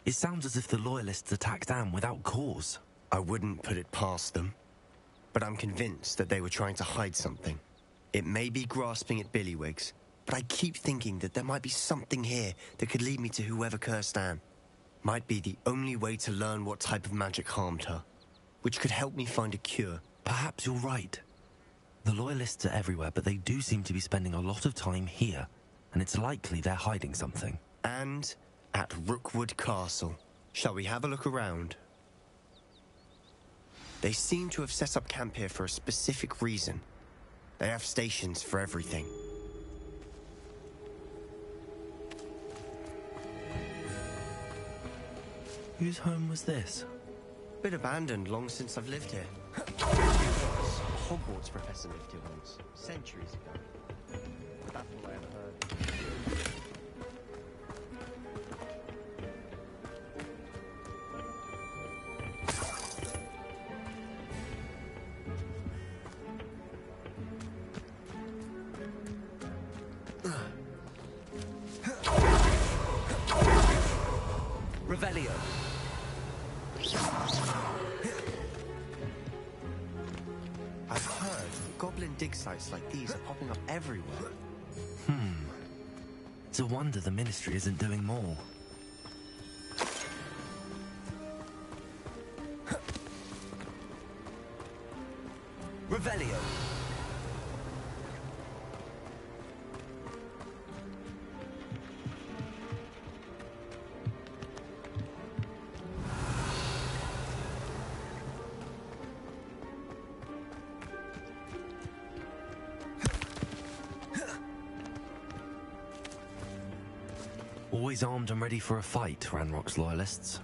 It sounds as if the loyalists attacked Anne without cause. I wouldn't put it past them, but I'm convinced that they were trying to hide something. It may be grasping at Billywigs, but I keep thinking that there might be something here that could lead me to whoever cursed Anne. Might be the only way to learn what type of magic harmed her, which could help me find a cure. Perhaps you're right. The loyalists are everywhere, but they do seem to be spending a lot of time here, and it's likely they're hiding something. And at Rookwood Castle. Shall we have a look around? They seem to have set up camp here for a specific reason. They have stations for everything. Whose home was this? Been abandoned long since I've lived here. A Hogwarts professor lived here once, centuries ago. That's all I ever heard. Revelio. I've heard goblin dig sites like these are popping up everywhere. It's a wonder the Ministry isn't doing more. Revelio. Always armed and ready for a fight, Ranrock's loyalists.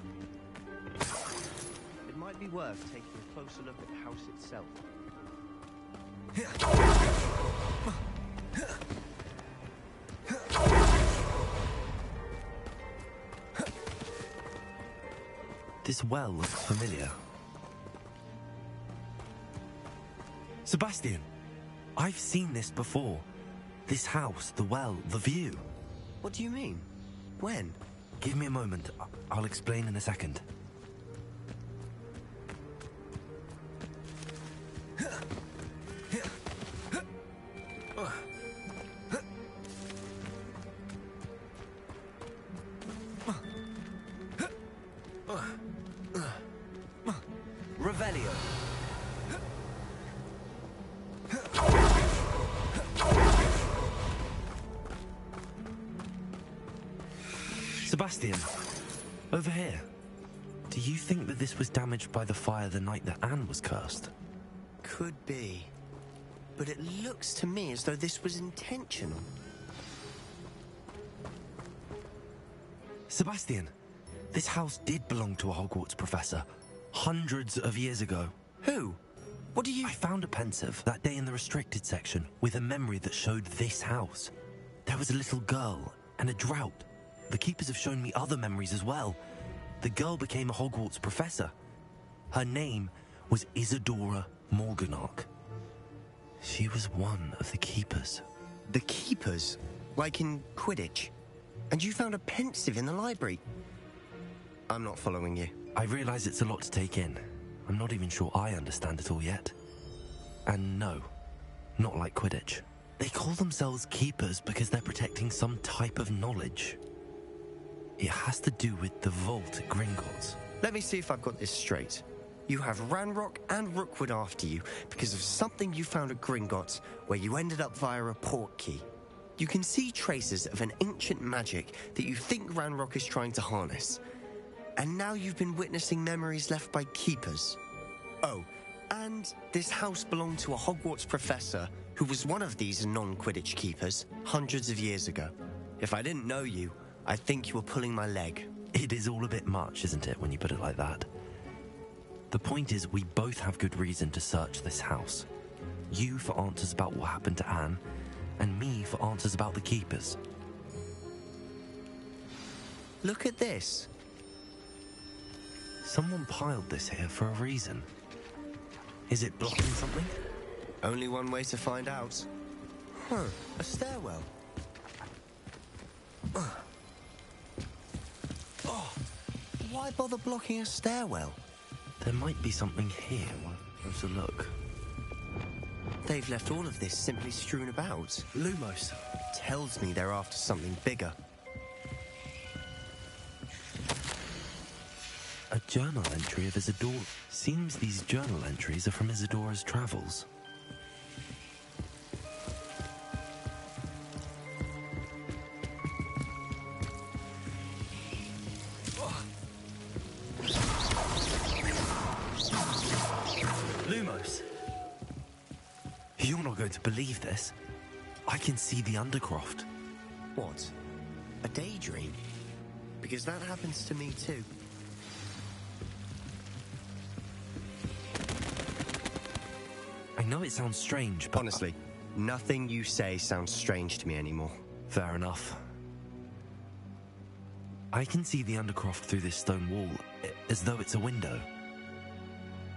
It might be worth taking a closer look at the house itself. This well looks familiar. Sebastian, I've seen this before. This house, the well, the view. What do you mean? When? Give me a moment. I'll explain in a second. Revelio. Sebastian, over here. Do you think that this was damaged by the fire the night that Anne was cursed? Could be. But it looks to me as though this was intentional. Sebastian, this house did belong to a Hogwarts professor. Hundreds of years ago. Who? What do you... I found a pensive that day in the restricted section with a memory that showed this house. There was a little girl and a drought. The keepers have shown me other memories as well. The girl became a Hogwarts professor. Her name was Isadora Morganach. She was one of the keepers. The keepers? Like in Quidditch? And you found a pensive in the library? I'm not following you. I realize it's a lot to take in. I'm not even sure I understand it all yet. And no, not like Quidditch. They call themselves keepers because they're protecting some type of knowledge. It has to do with the vault at Gringotts. Let me see if I've got this straight. You have Ranrock and Rookwood after you because of something you found at Gringotts where you ended up via a port key. You can see traces of an ancient magic that you think Ranrock is trying to harness. And now you've been witnessing memories left by keepers. Oh, and this house belonged to a Hogwarts professor who was one of these non-Quidditch keepers hundreds of years ago. If I didn't know you, I think you were pulling my leg. It is all a bit much, isn't it, when you put it like that? The point is, we both have good reason to search this house. You for answers about what happened to Anne, and me for answers about the keepers. Look at this. Someone piled this here for a reason. Is it blocking something? Only one way to find out. A stairwell. Why bother blocking a stairwell? There might be something here. Let's have a look. They've left all of this simply strewn about. Lumos. Tells me they're after something bigger. A journal entry of Isidore. Seems these journal entries are from Isidora's travels. Lumos! You're not going to believe this. I can see the Undercroft. What? A daydream? Because that happens to me too. I know it sounds strange, but... Honestly, nothing you say sounds strange to me anymore. Fair enough. I can see the Undercroft through this stone wall, as though it's a window.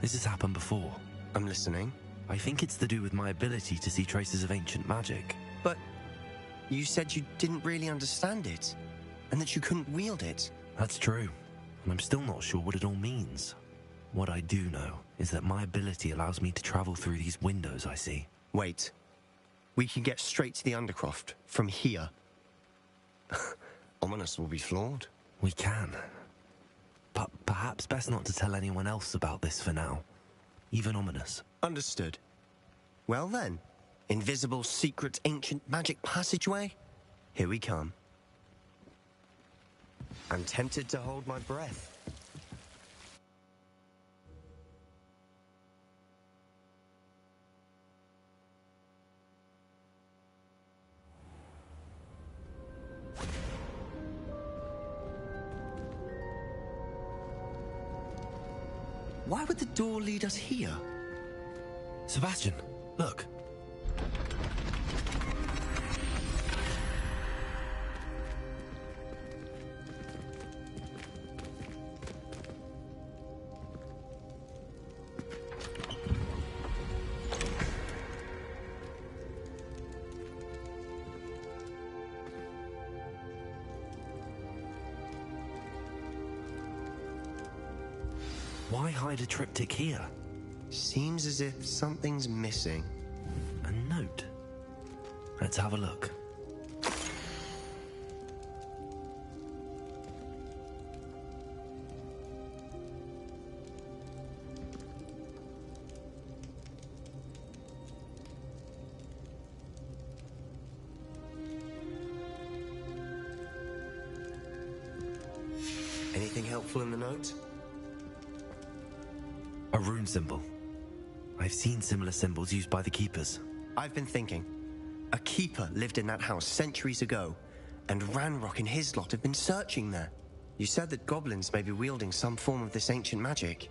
This has happened before. I'm listening. I think it's to do with my ability to see traces of ancient magic. But you said you didn't really understand it, and that you couldn't wield it. That's true, and I'm still not sure what it all means. What I do know is that my ability allows me to travel through these windows I see. Wait. We can get straight to the Undercroft from here. Ominous will be flawed. We can. But perhaps best not to tell anyone else about this for now. Even Ominous. Understood. Well then, invisible, secret, ancient magic passageway? Here we come. I'm tempted to hold my breath. Why would the door lead us here? Sebastian, look. Why hide a triptych here? Seems as if something's missing. A note. Let's have a look. Anything helpful in the note? A rune symbol. I've seen similar symbols used by the keepers. I've been thinking. A keeper lived in that house centuries ago, and Ranrock and his lot have been searching there. You said that goblins may be wielding some form of this ancient magic.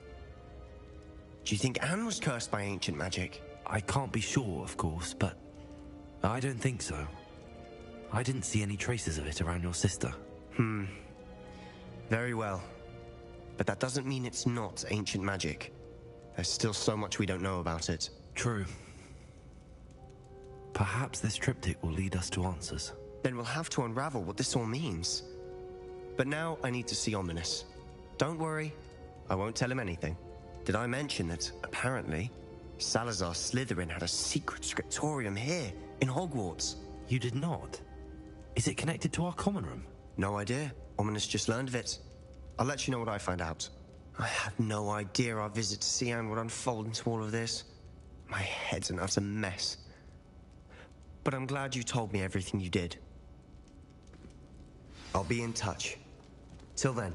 Do you think Anne was cursed by ancient magic? I can't be sure, of course, but I don't think so. I didn't see any traces of it around your sister. Very well. But that doesn't mean it's not ancient magic. There's still so much we don't know about it. True. Perhaps this triptych will lead us to answers. Then we'll have to unravel what this all means. But now I need to see Ominous. Don't worry, I won't tell him anything. Did I mention that, apparently, Salazar Slytherin had a secret scriptorium here, in Hogwarts? You did not? Is it connected to our common room? No idea. Ominous just learned of it. I'll let you know what I find out. I had no idea our visit to Cian would unfold into all of this. My head's an utter mess. But I'm glad you told me everything you did. I'll be in touch. Till then.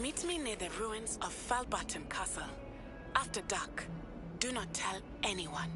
Meet me near the ruins of Falbaton Castle. After dark. Do not tell anyone.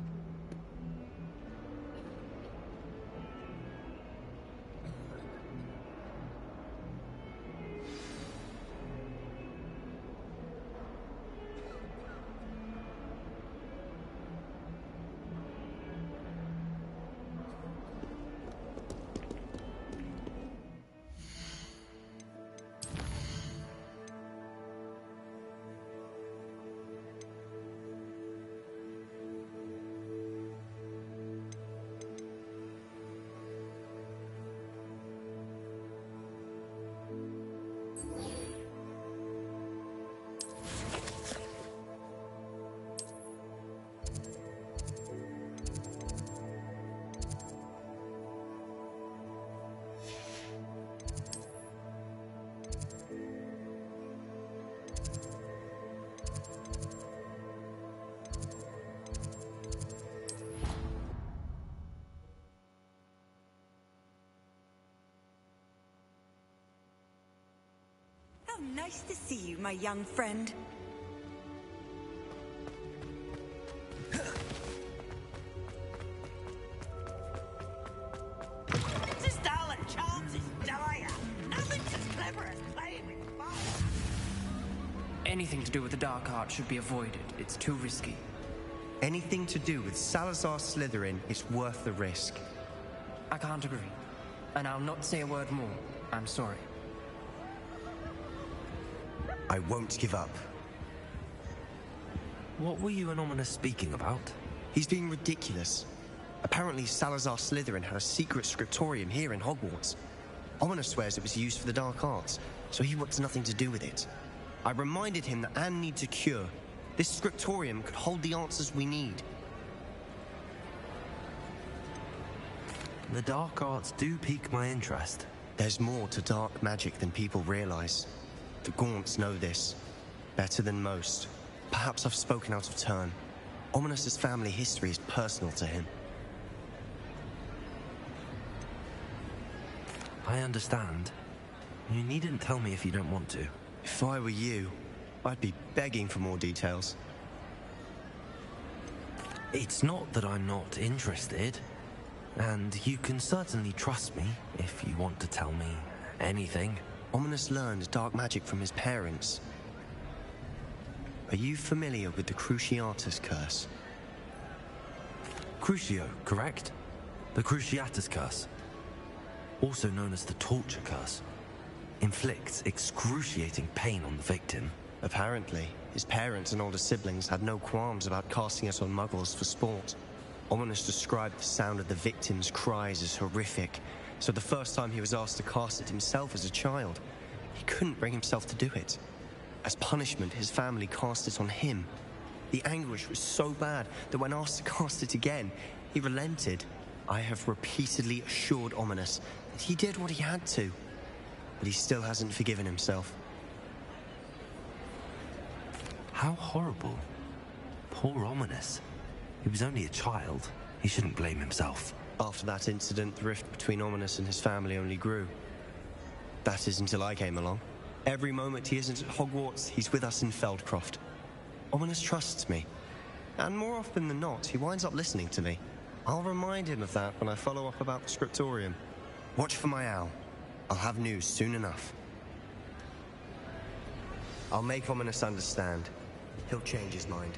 Nice to see you, my young friend. This style and charms is dire. Nothing's as clever as playing with fire. Anything to do with the dark art should be avoided. It's too risky. Anything to do with Salazar Slytherin is worth the risk. I can't agree. And I'll not say a word more. I'm sorry. I won't give up. What were you and Ominous speaking about? He's being ridiculous. Apparently Salazar Slytherin had a secret scriptorium here in Hogwarts. Ominous swears it was used for the dark arts, so he wants nothing to do with it. I reminded him that Anne needs a cure. This scriptorium could hold the answers we need. The dark arts do pique my interest. There's more to dark magic than people realize. The Gaunts know this better than most. Perhaps I've spoken out of turn. Ominous's family history is personal to him. I understand. You needn't tell me if you don't want to. If I were you, I'd be begging for more details. It's not that I'm not interested. And you can certainly trust me if you want to tell me anything. Ominous learned dark magic from his parents. Are you familiar with the Cruciatus Curse? Crucio, correct? The Cruciatus Curse, also known as the Torture Curse, inflicts excruciating pain on the victim. Apparently, his parents and older siblings had no qualms about casting it on muggles for sport. Ominous described the sound of the victim's cries as horrific, so the first time he was asked to cast it himself as a child, he couldn't bring himself to do it. As punishment, his family cast it on him. The anguish was so bad that when asked to cast it again, he relented. I have repeatedly assured Ominous that he did what he had to, but he still hasn't forgiven himself. How horrible. Poor Ominous. He was only a child. He shouldn't blame himself. After that incident, the rift between Ominous and his family only grew. That is until I came along. Every moment he isn't at Hogwarts, he's with us in Feldcroft. Ominous trusts me. And more often than not, he winds up listening to me. I'll remind him of that when I follow up about the scriptorium. Watch for my owl. I'll have news soon enough. I'll make Ominous understand. He'll change his mind.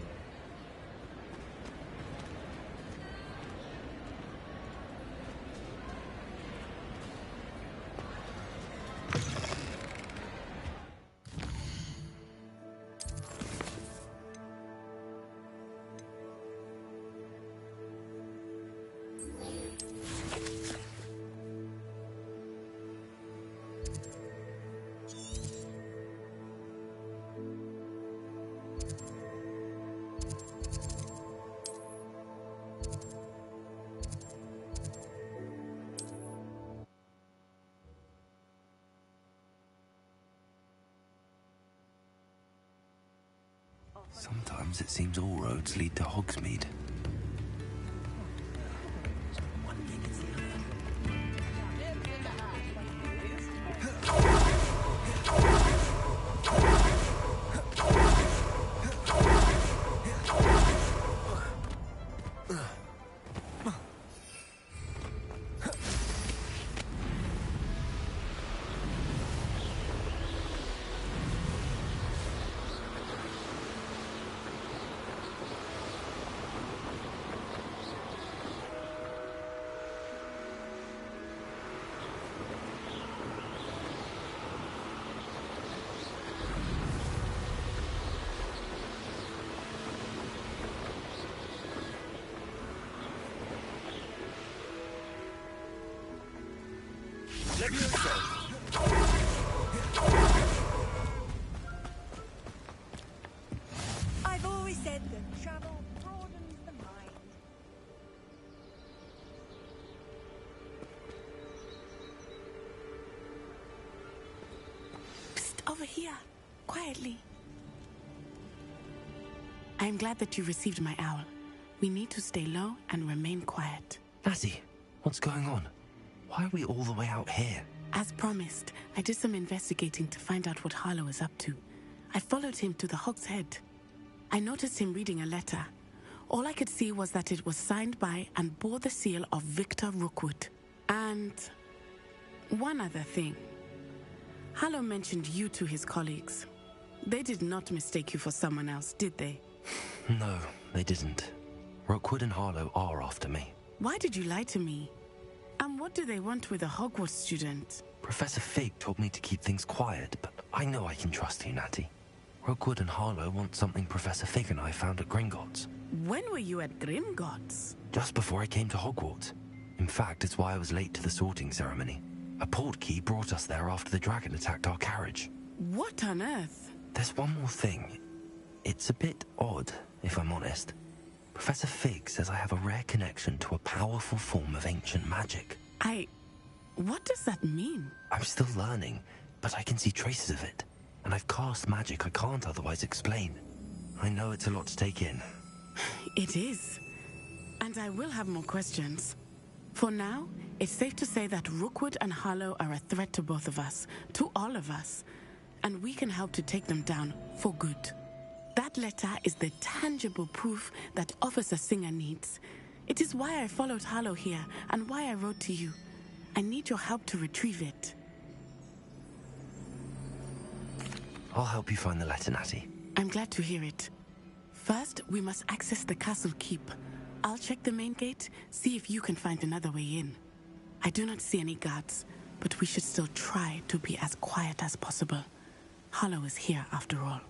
Sometimes it seems all roads lead to Hogsmeade. I've always said that travel broadens the mind. Psst, over here. Quietly. I am glad that you received my owl. We need to stay low and remain quiet. Natty, what's going on? Why are we all the way out here? As promised, I did some investigating to find out what Harlow is up to. I followed him to the Hog's Head. I noticed him reading a letter. All I could see was that it was signed by and bore the seal of Victor Rookwood. And one other thing. Harlow mentioned you to his colleagues. They did not mistake you for someone else, did they? No, they didn't. Rookwood and Harlow are after me. Why did you lie to me? And what do they want with a Hogwarts student? Professor Fig told me to keep things quiet, but I know I can trust you, Natty. Rookwood and Harlow want something Professor Fig and I found at Gringotts. When were you at Gringotts? Just before I came to Hogwarts. In fact, it's why I was late to the sorting ceremony. A portkey brought us there after the dragon attacked our carriage. What on earth? There's one more thing. It's a bit odd, if I'm honest. Professor Fig says I have a rare connection to a powerful form of ancient magic. What does that mean? I'm still learning, but I can see traces of it. And I've cast magic I can't otherwise explain. I know it's a lot to take in. It is. And I will have more questions. For now, it's safe to say that Rookwood and Harlow are a threat to both of us, to all of us. And we can help to take them down for good. That letter is the tangible proof that Officer Singer needs. It is why I followed Harlow here and why I wrote to you. I need your help to retrieve it. I'll help you find the letter, Natty. I'm glad to hear it. First, we must access the castle keep. I'll check the main gate, see if you can find another way in. I do not see any guards, but we should still try to be as quiet as possible. Harlow is here after all.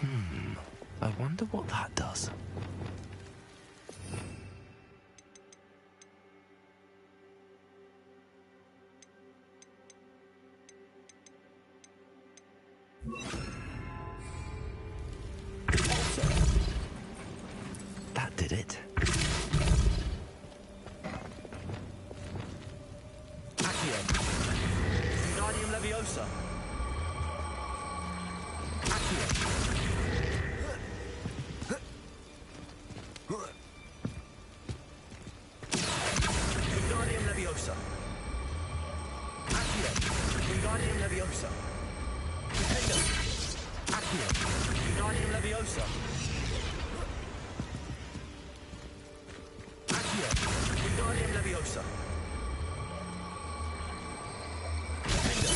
I wonder what that does. That did it. Accio. Wingardium Leviosa. Accio. Wingardium Leviosa. Accio. Wingardium Leviosa. Defender. Accio. Wingardium Leviosa. Accio. Wingardium Leviosa. Defender.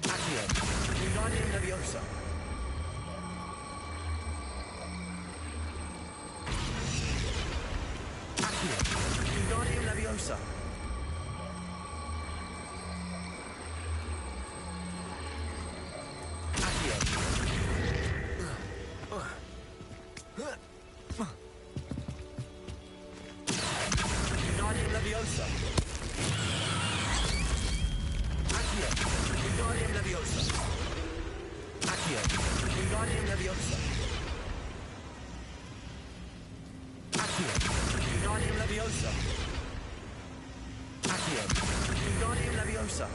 Accio. Wingardium Leviosa. Accio. Wingardium Leviosa. Accio. Wingardium Leviosa. Accio. Wingardium Leviosa. Accio. Wingardium Leviosa. Accio. Wingardium Leviosa. Accio. Wingardium Leviosa.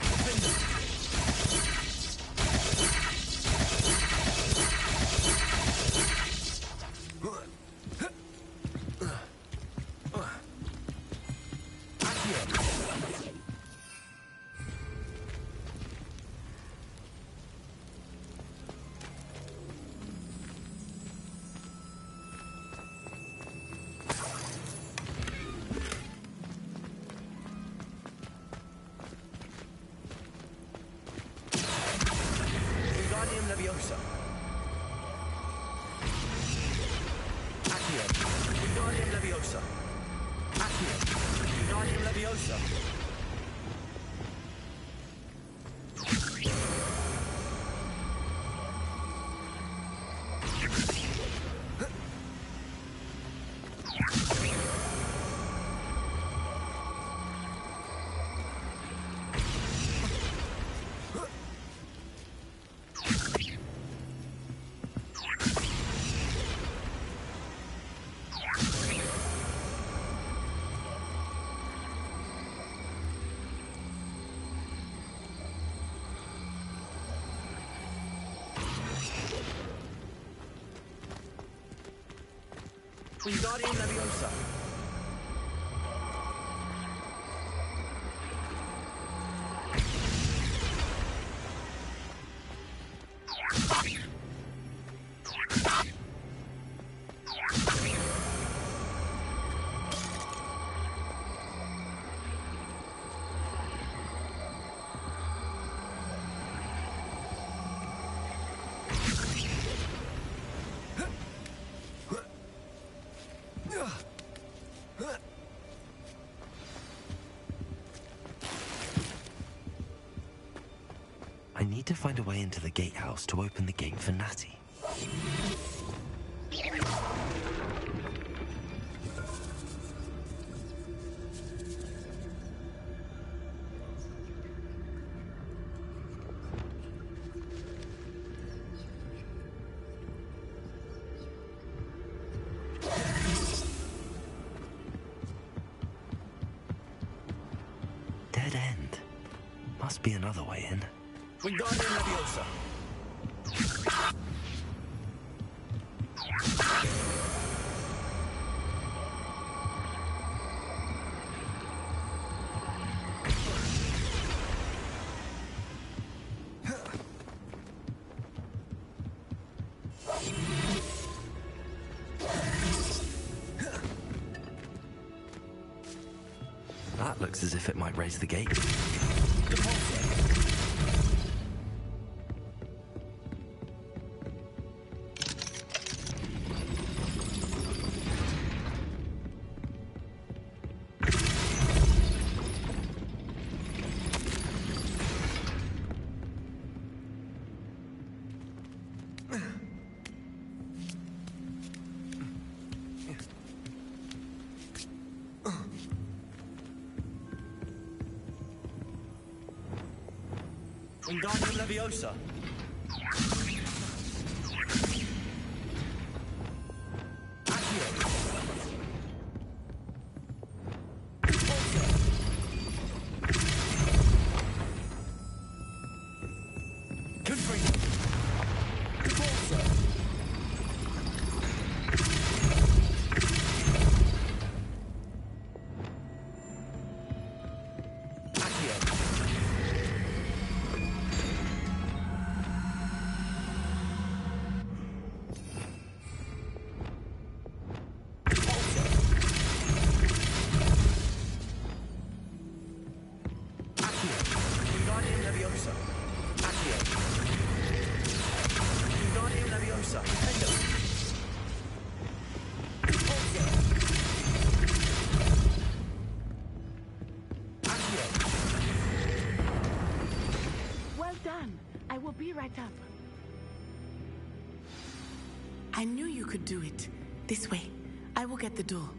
Defender. Wingardium Leviosa. Accio. Wingardium Leviosa. Accio. Wingardium Leviosa. Wingardium Leviosa. I need to find a way into the gatehouse to open the gate for Natty. Dead end. Must be another way in. Wingardium Leviosa. That looks as if it might raise the gate. Wingardium Leviosa. Well done. I will be right up. I knew you could do it. This way. I will get the door.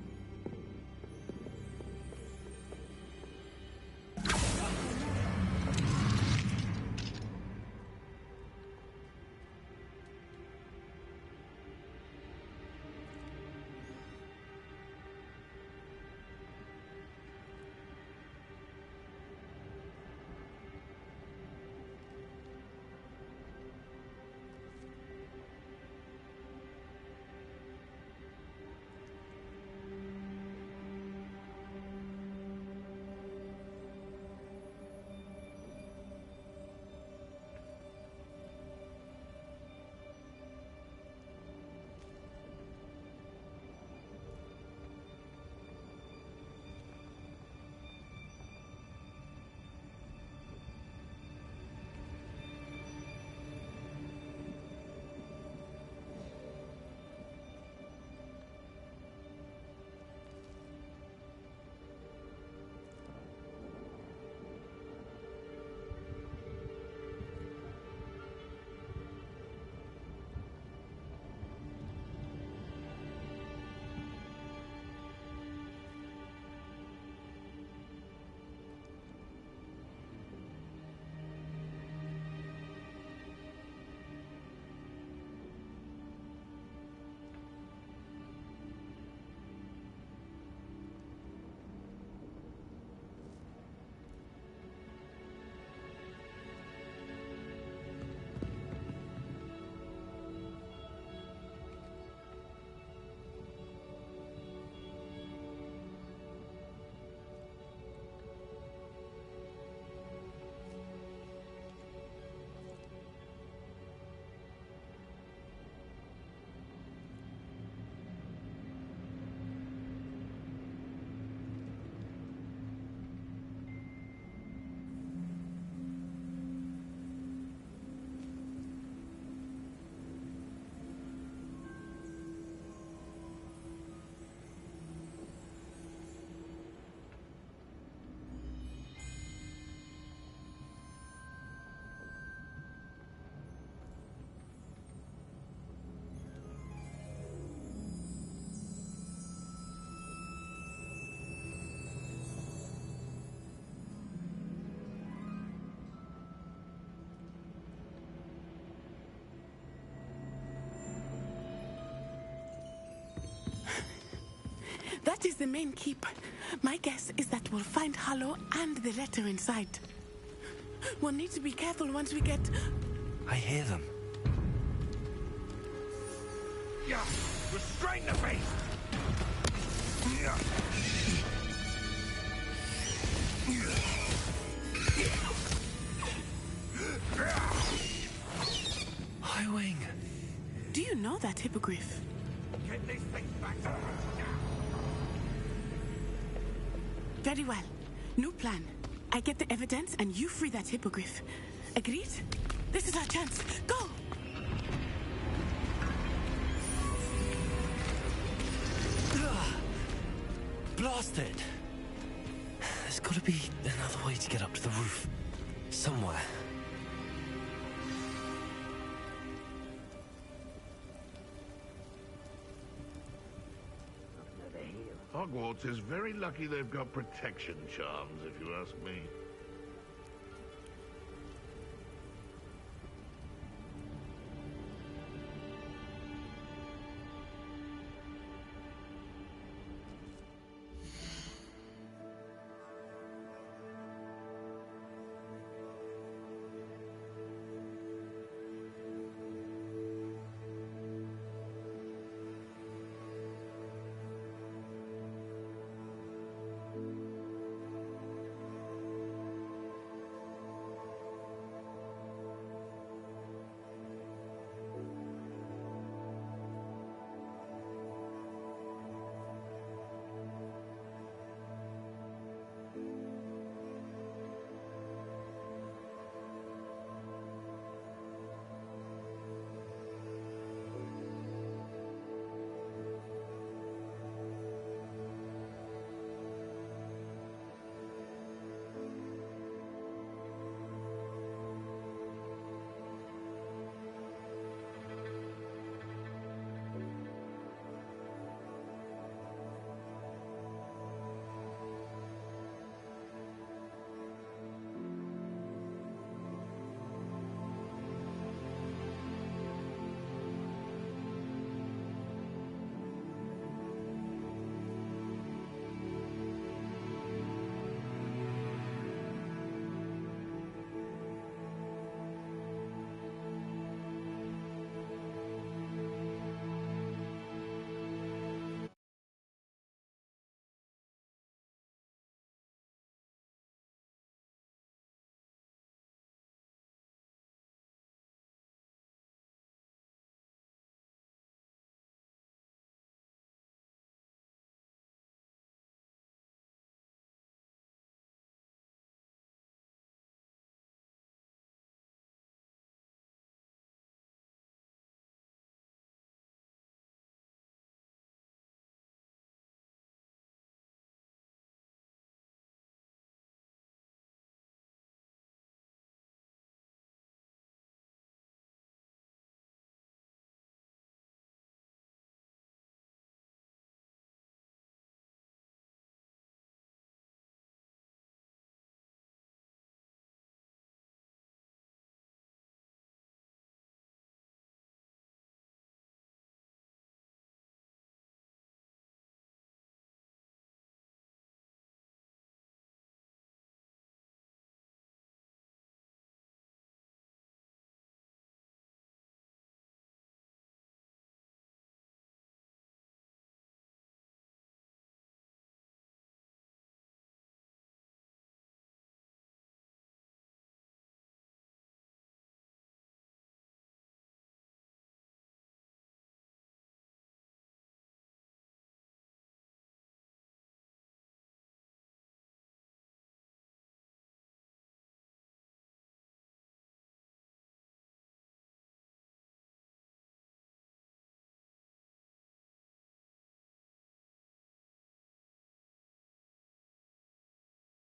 That is the main keep. My guess is that we'll find Hollow and the letter inside. We'll need to be careful once we get... I hear them. Yeah, restrain the beast! Yeah. Highwing. Do you know that hippogriff? Get these things back to Very well. New plan. I get the evidence and you free that hippogriff. Agreed? This is our chance. Go! Blasted! There's got to be another way to get up to the roof. Somewhere. Hogwarts is very lucky they've got protection charms, if you ask me.